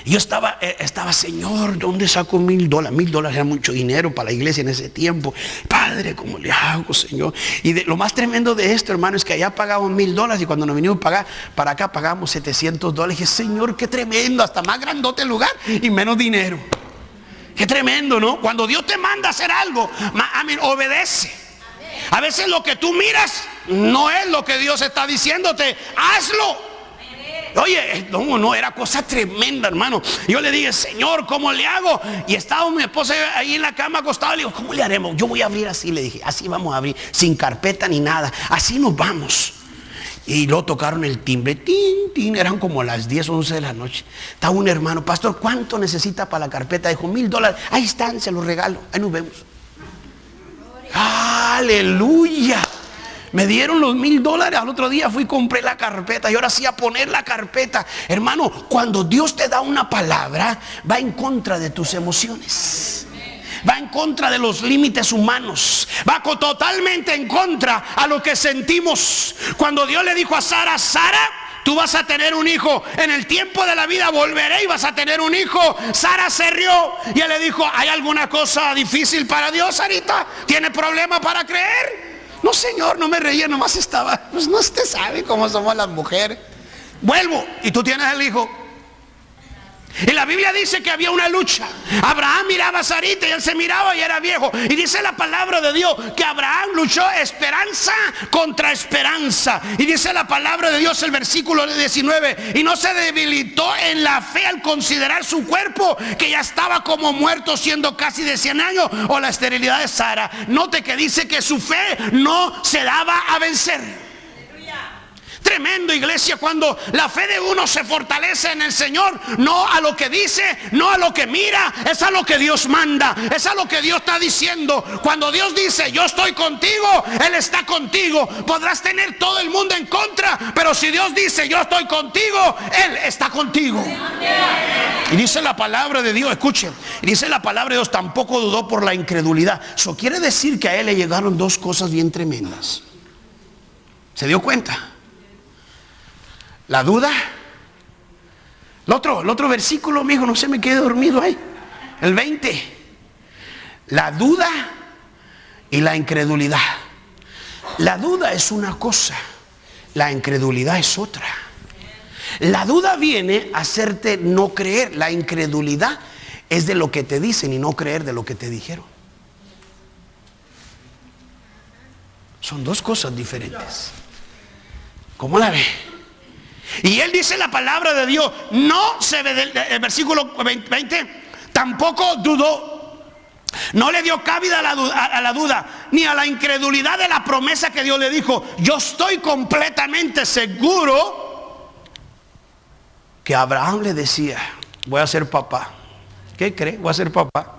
Yo estaba, Señor, ¿dónde saco $1,000? $1,000 era mucho dinero para la iglesia en ese tiempo. Padre, ¿cómo le hago, Señor? Y lo más tremendo de esto, hermano, es que allá pagamos $1,000 y cuando nos vinimos a pagar, para acá pagamos $700. Y dije, Señor, qué tremendo, hasta más grandote el lugar y menos dinero. Qué tremendo, ¿no? Cuando Dios te manda a hacer algo, obedece. A veces lo que tú miras no es lo que Dios está diciéndote. Hazlo. Oye, no, era cosa tremenda, hermano. Yo le dije, Señor, ¿cómo le hago? Y estaba mi esposa ahí en la cama acostada. Le digo, ¿cómo le haremos? Yo voy a abrir así, le dije, así vamos a abrir, sin carpeta ni nada. Así nos vamos. Y luego tocaron el timbre, tin, tin, eran como las 10 o 11 de la noche. Estaba un hermano, pastor, ¿cuánto necesita para la carpeta? Dijo, $1,000. Ahí están, se los regalo, ahí nos vemos. Aleluya. Me dieron los $1,000. Al otro día fui y compré la carpeta. Y ahora sí a poner la carpeta. Hermano, cuando Dios te da una palabra, va en contra de tus emociones. Va en contra de los límites humanos. Va totalmente en contra a lo que sentimos. Cuando Dios le dijo a Sara, tú vas a tener un hijo. En el tiempo de la vida volveré y vas a tener un hijo. Sara se rió y él le dijo, ¿hay alguna cosa difícil para Dios, Sarita? ¿Tiene problema para creer? No, Señor, no me reía, nomás estaba. Pues no, usted sabe cómo somos las mujeres. Vuelvo y tú tienes el hijo. Y la Biblia dice que había una lucha. Abraham miraba a Sarita y él se miraba y era viejo. Y dice la palabra de Dios que Abraham luchó esperanza contra esperanza. Y dice la palabra de Dios, el versículo 19, y no se debilitó en la fe al considerar su cuerpo, que ya estaba como muerto siendo casi de 100 años, o la esterilidad de Sara. Note que dice que su fe no se daba a vencer. Tremendo, iglesia, cuando la fe de uno se fortalece en el Señor, no a lo que dice, no a lo que mira, es a lo que Dios manda, es a lo que Dios está diciendo. Cuando Dios dice yo estoy contigo, Él está contigo. Podrás tener todo el mundo en contra, pero si Dios dice yo estoy contigo, Él está contigo. Y dice la palabra de Dios, escuchen, y dice la palabra de Dios, tampoco dudó por la incredulidad. Eso quiere decir que a él le llegaron dos cosas bien tremendas. ¿Se dio cuenta? La duda. El otro versículo, mi hijo, no se me quede dormido ahí. El 20. La duda y la incredulidad. La duda es una cosa, la incredulidad es otra. La duda viene a hacerte no creer. La incredulidad es de lo que te dicen y no creer de lo que te dijeron. Son dos cosas diferentes. ¿Cómo la ve? Y él dice la palabra de Dios, no se ve del versículo 20, tampoco dudó, no le dio cabida a la duda, ni a la incredulidad de la promesa que Dios le dijo. Yo estoy completamente seguro que Abraham le decía, voy a ser papá. ¿Qué cree? Voy a ser papá.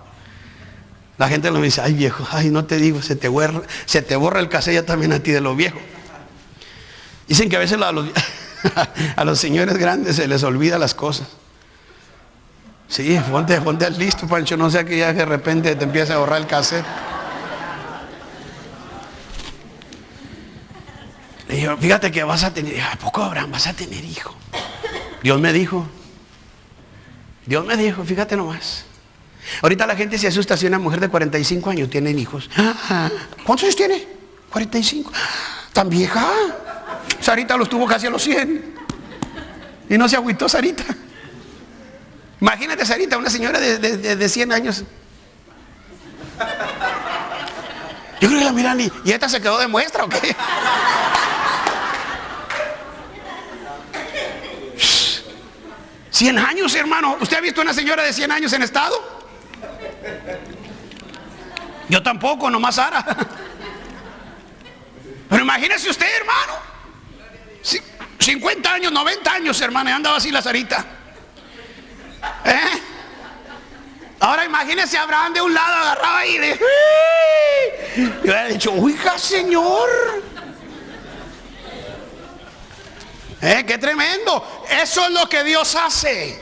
La gente le dice, ay viejo, ay no te digo, se te borra el cassette ya también a ti de lo viejo. Dicen que a veces a los señores grandes se les olvida las cosas. Sí, ponte al listo, Pancho, no sea que ya de repente te empiece a borrar el cassette. Le digo, fíjate que vas a tener, ¿a poco Abraham vas a tener hijo? Dios me dijo, fíjate nomás. Ahorita la gente se asusta si una mujer de 45 años tiene hijos. ¿Cuántos años tiene? 45. ¿Tan vieja? Sarita los tuvo casi a los 100. Y no se agüitó Sarita. Imagínate Sarita, una señora de 100 años. Yo creo que la miran y esta se quedó de muestra, ¿o qué? ¿100 años, hermano? ¿Usted ha visto una señora de 100 años en estado? Yo tampoco, nomás Sara. Pero imagínese usted, hermano, 50 años, 90 años, hermano, y andaba así la Sarita. Ahora imagínese a Abraham de un lado agarraba y le... Yo hubiera dicho, oiga, Señor. Qué tremendo. Eso es lo que Dios hace.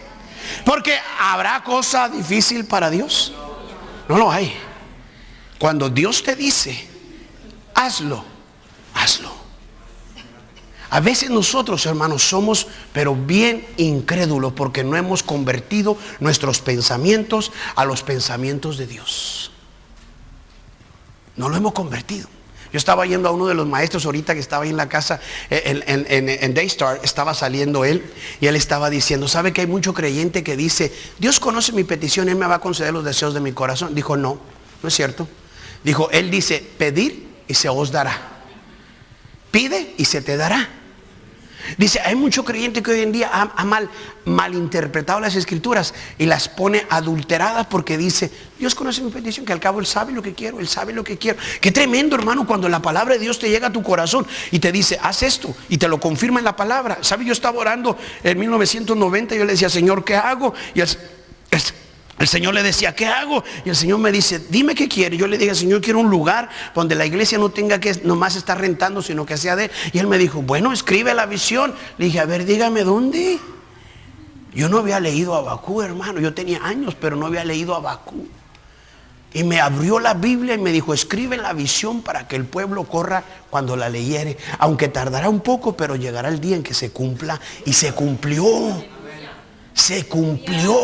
Porque ¿habrá cosa difícil para Dios? No lo hay. Cuando Dios te dice, hazlo, hazlo. A veces nosotros, hermanos, somos pero bien incrédulos porque no hemos convertido nuestros pensamientos a los pensamientos de Dios. No lo hemos convertido. Yo estaba yendo a uno de los maestros ahorita que estaba ahí en la casa, en Daystar, estaba saliendo él y él estaba diciendo, ¿sabe que hay mucho creyente que dice, Dios conoce mi petición, Él me va a conceder los deseos de mi corazón? Dijo, no es cierto. Dijo, Él dice, pedir y se os dará. Pide y se te dará. Dice, hay mucho creyente que hoy en día ha malinterpretado las escrituras y las pone adulteradas porque dice, Dios conoce mi petición, que al cabo Él sabe lo que quiero, Él sabe lo que quiero. Qué tremendo, hermano, cuando la palabra de Dios te llega a tu corazón y te dice, haz esto, y te lo confirma en la palabra. ¿Sabe? Yo estaba orando en 1990, yo le decía, Señor, ¿qué hago? Y el Señor le decía, ¿qué hago? Y el Señor me dice, dime qué quiere. Yo le dije, Señor, quiero un lugar donde la iglesia no tenga que nomás estar rentando, sino que sea de Él. Y Él me dijo, bueno, escribe la visión. Le dije, a ver, dígame dónde. Yo no había leído Habacuc, hermano. Yo tenía años, pero no había leído Habacuc. Y me abrió la Biblia y me dijo, escribe la visión para que el pueblo corra cuando la leyere. Aunque tardará un poco, pero llegará el día en que se cumpla. Y se cumplió. Se cumplió.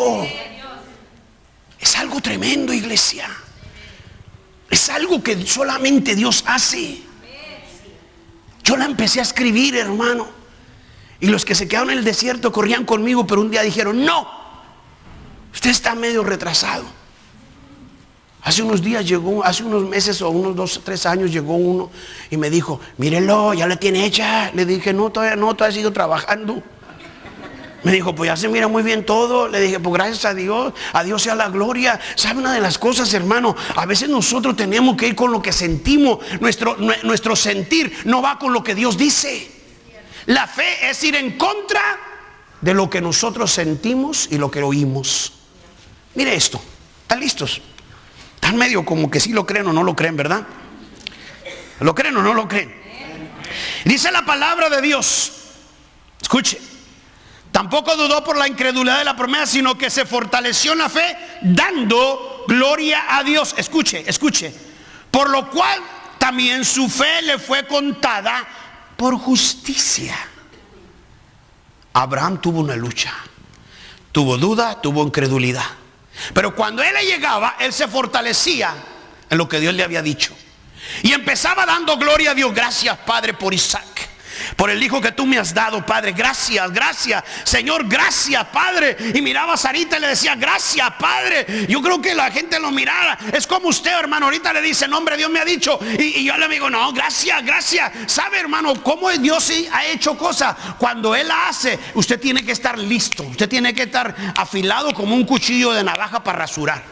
Es algo tremendo, iglesia. Es algo que solamente Dios hace. Yo la empecé a escribir, hermano. Y los que se quedaron en el desierto corrían conmigo, pero un día dijeron, no, usted está medio retrasado. Hace unos días llegó, hace unos meses o unos 2 o 3 años llegó uno y me dijo, mírelo, ya la tiene hecha. Le dije, no, todavía sigo trabajando. Me dijo, pues ya se mira muy bien todo. Le dije, pues gracias a Dios sea la gloria. ¿Sabe una de las cosas, hermano? A veces nosotros tenemos que ir con lo que sentimos. Nuestro sentir no va con lo que Dios dice. La fe es ir en contra de lo que nosotros sentimos y lo que oímos. Mire esto, ¿están listos? Están medio como que sí lo creen o no lo creen, ¿verdad? ¿Lo creen o no lo creen? Dice la palabra de Dios, escuche, tampoco dudó por la incredulidad de la promesa, sino que se fortaleció en la fe, dando gloria a Dios. Escuche, escuche. Por lo cual también su fe le fue contada por justicia. Abraham tuvo una lucha, tuvo duda, tuvo incredulidad. Pero cuando él le llegaba, él se fortalecía en lo que Dios le había dicho. Y empezaba dando gloria a Dios. Gracias, Padre, por Isaac, por el hijo que tú me has dado, Padre. Gracias, gracias, Señor, gracias, Padre. Y miraba a Sarita y le decía, gracias, Padre. Yo creo que la gente lo mirara. Es como usted, hermano, ahorita le dice, no, hombre, Dios me ha dicho. Y yo le digo, no, gracias, gracias. ¿Sabe, hermano, cómo Dios sí ha hecho cosas? Cuando Él la hace, usted tiene que estar listo. Usted tiene que estar afilado como un cuchillo de navaja para rasurar.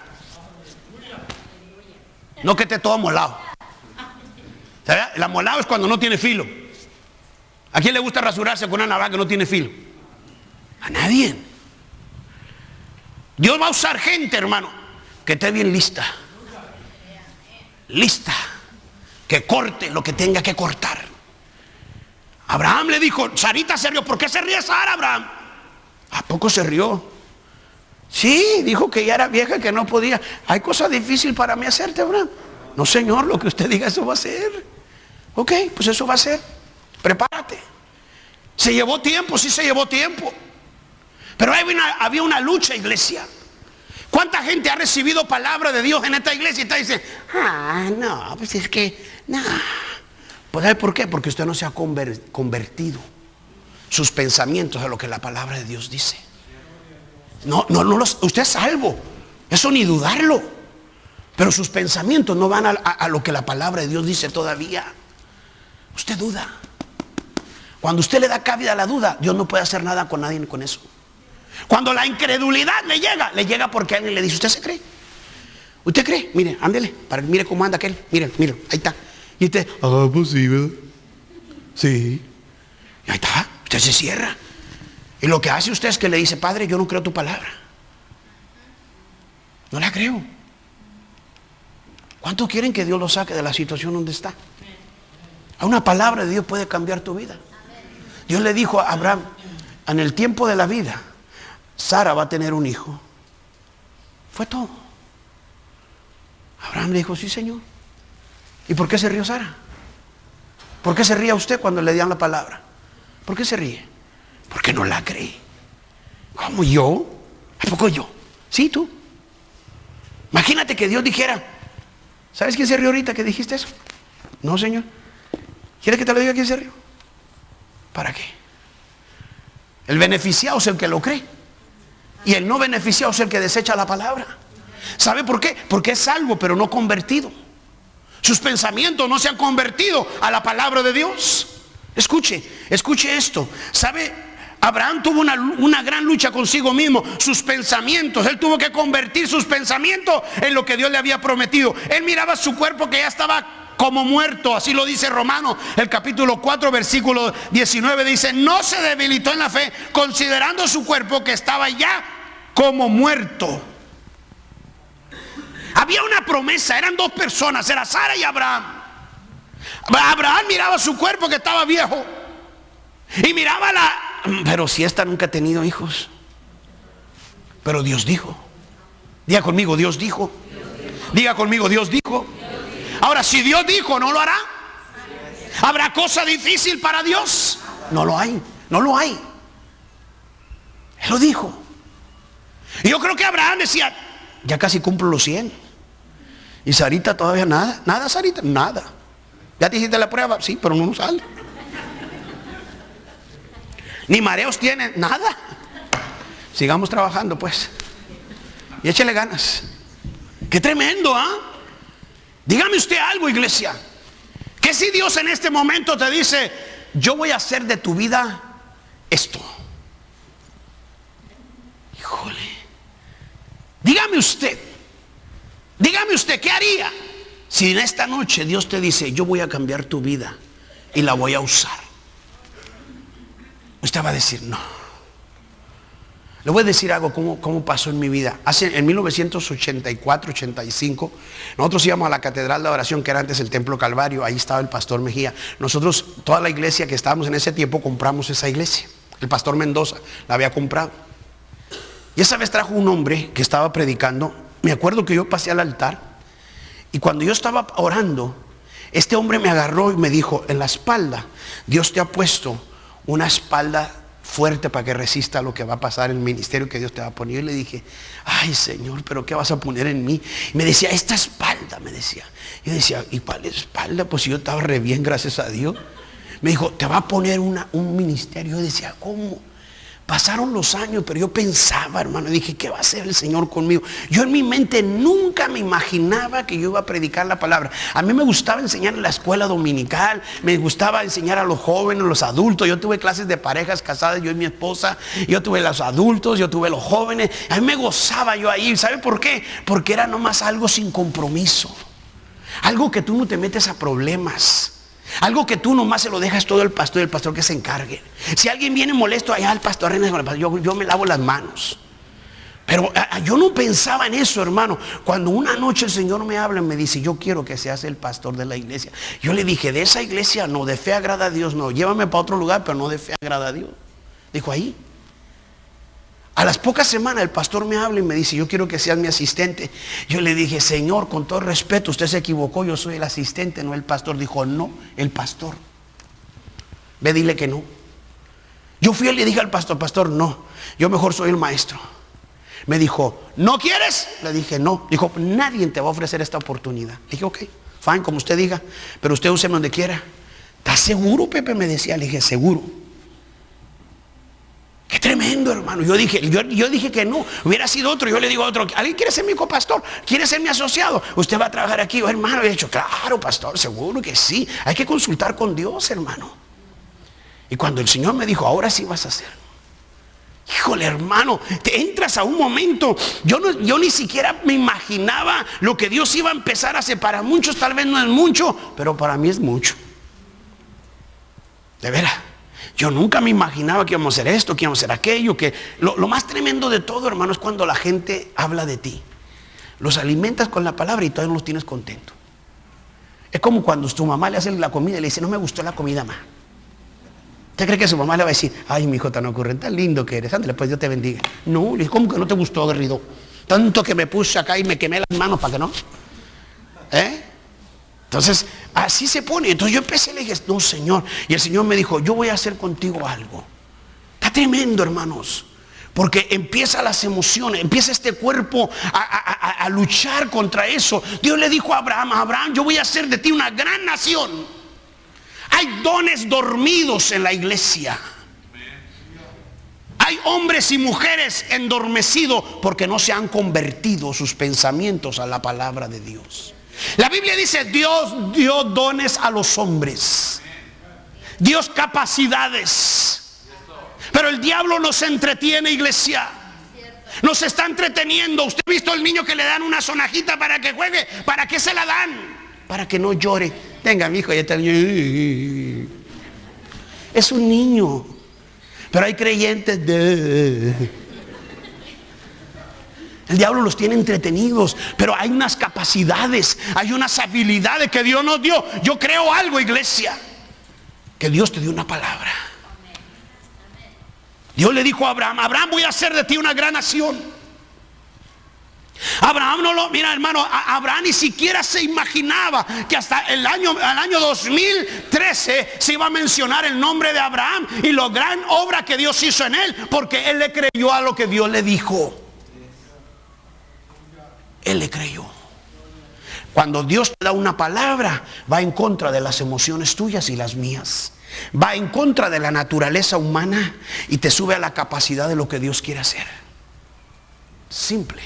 No que esté todo molado. ¿Sabe? El amolado es cuando no tiene filo. ¿A quién le gusta rasurarse con una navaja que no tiene filo? A nadie. Dios va a usar gente, hermano, que esté bien lista. Lista. Que corte lo que tenga que cortar. Abraham le dijo, Sarita se rió. ¿Por qué se ríe Sara, Abraham? ¿A poco se rió? Sí, dijo que ya era vieja, que no podía. Hay cosas difíciles para mí hacerte, Abraham. No, Señor, lo que usted diga, eso va a ser. Ok, pues eso va a ser. Prepárate. Se llevó tiempo, sí se llevó tiempo. Pero había una lucha, iglesia. ¿Cuánta gente ha recibido palabra de Dios en esta iglesia y está diciendo, no, pues es que, no? Pues ¿sabe por qué? Porque usted no se ha convertido sus pensamientos a lo que la palabra de Dios dice. Usted es salvo, eso ni dudarlo. Pero sus pensamientos no van a lo que la palabra de Dios dice todavía. Usted duda. Cuando usted le da cabida a la duda, Dios no puede hacer nada con nadie con eso. Cuando la incredulidad le llega porque alguien le dice, ¿usted se cree? ¿Usted cree? Mire, ándele, mire cómo anda aquel. Mire, ahí está. Y usted, pues sí, ¿verdad? Sí. Y ahí está, usted se cierra. Y lo que hace usted es que le dice, Padre, yo no creo tu palabra. No la creo. ¿Cuánto quieren que Dios lo saque de la situación donde está? A una palabra de Dios puede cambiar tu vida. Dios le dijo a Abraham, en el tiempo de la vida, Sara va a tener un hijo. Fue todo. Abraham le dijo, sí, Señor. ¿Y por qué se rió Sara? ¿Por qué se ríe usted cuando le dan la palabra? ¿Por qué se ríe? Porque no la cree. ¿Cómo yo? ¿A poco yo? Sí, tú. Imagínate que Dios dijera, ¿sabes quién se rió ahorita que dijiste eso? No, Señor. ¿Quieres que te lo diga quién se rió? ¿Para qué? El beneficiado es el que lo cree. Y el no beneficiado es el que desecha la palabra. ¿Sabe por qué? Porque es salvo pero no convertido. Sus pensamientos no se han convertido a la palabra de Dios. Escuche esto. ¿Sabe? Abraham tuvo una gran lucha consigo mismo. Sus pensamientos, él tuvo que convertir sus pensamientos en lo que Dios le había prometido. Él miraba su cuerpo que ya estaba como muerto, así lo dice Romanos, el capítulo 4, versículo 19, dice, no se debilitó en la fe, considerando su cuerpo que estaba ya como muerto. Había una promesa, eran dos personas, era Sara y Abraham. Abraham miraba su cuerpo que estaba viejo y miraba pero si esta nunca ha tenido hijos. Pero Dios dijo. Diga conmigo, Dios dijo. Diga conmigo, Dios dijo. Ahora, si Dios dijo, ¿no lo hará? ¿Habrá cosa difícil para Dios? No lo hay, no lo hay. Él lo dijo. Y yo creo que Abraham decía, ya casi cumplo los 100. Y Sarita todavía nada. Nada, Sarita, nada. ¿Ya te hiciste la prueba? Sí, pero no sale. Ni mareos tiene, nada. Sigamos trabajando pues. Y échele ganas. Qué tremendo, ¿ah? Dígame usted algo, iglesia. Que si Dios en este momento te dice, yo voy a hacer de tu vida esto. Híjole. Dígame usted, ¿qué haría si en esta noche Dios te dice, yo voy a cambiar tu vida y la voy a usar? Usted va a decir, no. Le voy a decir algo, cómo pasó en mi vida. En 1984, 85, nosotros íbamos a la Catedral de Adoración, que era antes el Templo Calvario. Ahí estaba el pastor Mejía. Nosotros, toda la iglesia que estábamos en ese tiempo, compramos esa iglesia. El pastor Mendoza la había comprado. Y esa vez trajo un hombre que estaba predicando. Me acuerdo que yo pasé al altar, y cuando yo estaba orando, este hombre me agarró y me dijo, en la espalda, Dios te ha puesto una espalda fuerte para que resista a lo que va a pasar en el ministerio que Dios te va a poner. Y le dije, ay Señor, pero ¿qué vas a poner en mí? Y me decía, esta espalda, me decía. Yo decía, ¿y cuál espalda? Pues yo estaba re bien, gracias a Dios. Me dijo, te va a poner un ministerio. Yo decía, ¿cómo? Pasaron los años, pero yo pensaba, hermano, dije, ¿qué va a hacer el Señor conmigo? Yo en mi mente nunca me imaginaba que yo iba a predicar la palabra. A mí me gustaba enseñar en la escuela dominical, me gustaba enseñar a los jóvenes, a los adultos. Yo tuve clases de parejas casadas, yo y mi esposa. Yo tuve los adultos, yo tuve los jóvenes. A mí me gozaba yo ahí. ¿Sabe por qué? Porque era nomás algo sin compromiso. Algo que tú no te metes a problemas. Algo que tú nomás se lo dejas todo al pastor y el pastor que se encargue. Si alguien viene molesto allá, el pastor, yo me lavo las manos. Pero yo no pensaba en eso, hermano. Cuando una noche el Señor me habla y me dice, yo quiero que seas el pastor de la iglesia. Yo le dije, de esa iglesia no, de fe agrada a Dios no. Llévame para otro lugar, pero no de fe agrada a Dios. Dijo ahí. A las pocas semanas el pastor me habla y me dice, yo quiero que seas mi asistente. Yo le dije, Señor, con todo respeto, usted se equivocó, yo soy el asistente, no el pastor. Dijo, no, el pastor. Ve, dile que no. Yo fui y le dije al pastor, pastor, no, yo mejor soy el maestro. Me dijo, ¿no quieres? Le dije, no. Dijo, nadie te va a ofrecer esta oportunidad. Dije, ok, fine, como usted diga, pero usted úseme donde quiera. ¿Estás seguro, Pepe? Me decía. Le dije, seguro. Qué tremendo, hermano. Yo dije que no. Hubiera sido otro. Yo le digo a otro, ¿alguien quiere ser mi copastor? ¿Quiere ser mi asociado? ¿Usted va a trabajar aquí? Yo, hermano, he dicho, claro, pastor, seguro que sí. Hay que consultar con Dios, hermano. Y cuando el Señor me dijo, ahora sí vas a hacer. Híjole, hermano, te entras a un momento. Yo ni siquiera me imaginaba lo que Dios iba a empezar a hacer. Para muchos tal vez no es mucho, pero para mí es mucho. De veras. Yo nunca me imaginaba que íbamos a hacer esto, que íbamos a hacer aquello. Que lo más tremendo de todo, hermano, es cuando la gente habla de ti. Los alimentas con la palabra y todavía no los tienes contentos. Es como cuando tu mamá le hace la comida y le dice, no me gustó la comida más. ¿Usted cree que su mamá le va a decir, ay, mi hijo tan ocurrente, tan lindo que eres, ándale, pues Dios te bendiga? No, le dice, ¿cómo que no te gustó, Garrido? Tanto que me puse acá y me quemé las manos para que no. Entonces, así se pone. Entonces yo empecé, le dije, no, Señor. Y el Señor me dijo, yo voy a hacer contigo algo. Está tremendo, hermanos. Porque empiezan las emociones, empieza este cuerpo a luchar contra eso. Dios le dijo a Abraham, yo voy a hacer de ti una gran nación. Hay dones dormidos en la iglesia. Hay hombres y mujeres endormecidos porque no se han convertido sus pensamientos a la palabra de Dios. La Biblia dice, Dios dio dones a los hombres, Dios capacidades, pero el diablo nos entretiene, iglesia. Nos está entreteniendo. ¿Usted ha visto al niño que le dan una sonajita para que juegue? ¿Para qué se la dan? Para que no llore. Venga, mi hijo, ya está el niño. Es un niño. Pero hay creyentes de... El diablo los tiene entretenidos, pero hay unas capacidades, hay unas habilidades que Dios nos dio. Yo creo algo, iglesia, que Dios te dio una palabra. Dios le dijo a Abraham, voy a hacer de ti una gran nación. Abraham mira, hermano, Abraham ni siquiera se imaginaba que hasta el año 2013 se iba a mencionar el nombre de Abraham y la gran obra que Dios hizo en él, porque él le creyó a lo que Dios le dijo. Él le creyó. Cuando Dios te da una palabra, va en contra de las emociones tuyas y las mías. Va en contra de la naturaleza humana y te sube a la capacidad de lo que Dios quiere hacer. Simple.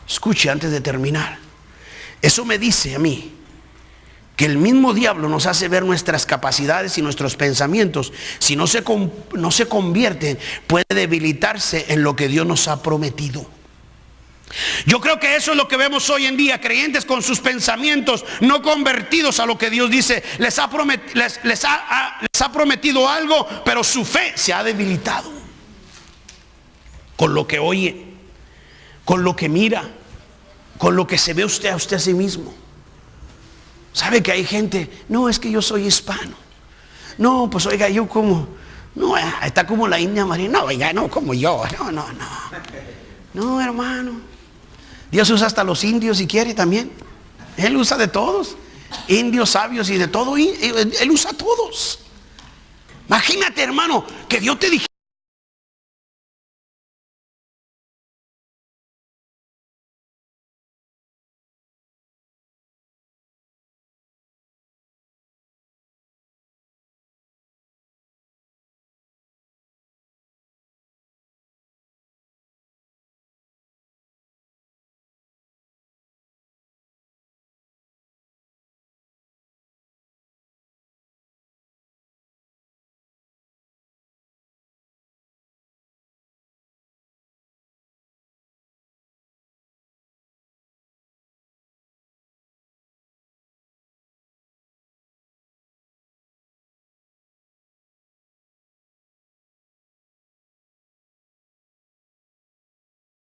Escuche antes de terminar. Eso me dice a mí que el mismo diablo nos hace ver nuestras capacidades y nuestros pensamientos. Si no se convierten, puede debilitarse en lo que Dios nos ha prometido. Yo creo que eso es lo que vemos hoy en día, creyentes con sus pensamientos no convertidos a lo que Dios dice, les ha les ha prometido algo, pero su fe se ha debilitado. Con lo que oye, con lo que mira, con lo que se ve usted a sí mismo. ¿Sabe que hay gente? No, es que yo soy hispano. No, pues oiga, yo como, no, está como la India María. No, oiga, no como yo. No. No, hermano. Dios usa hasta los indios si quiere también. Él usa de todos. Indios, sabios y de todo. Él usa a todos. Imagínate, hermano, que Dios te dijera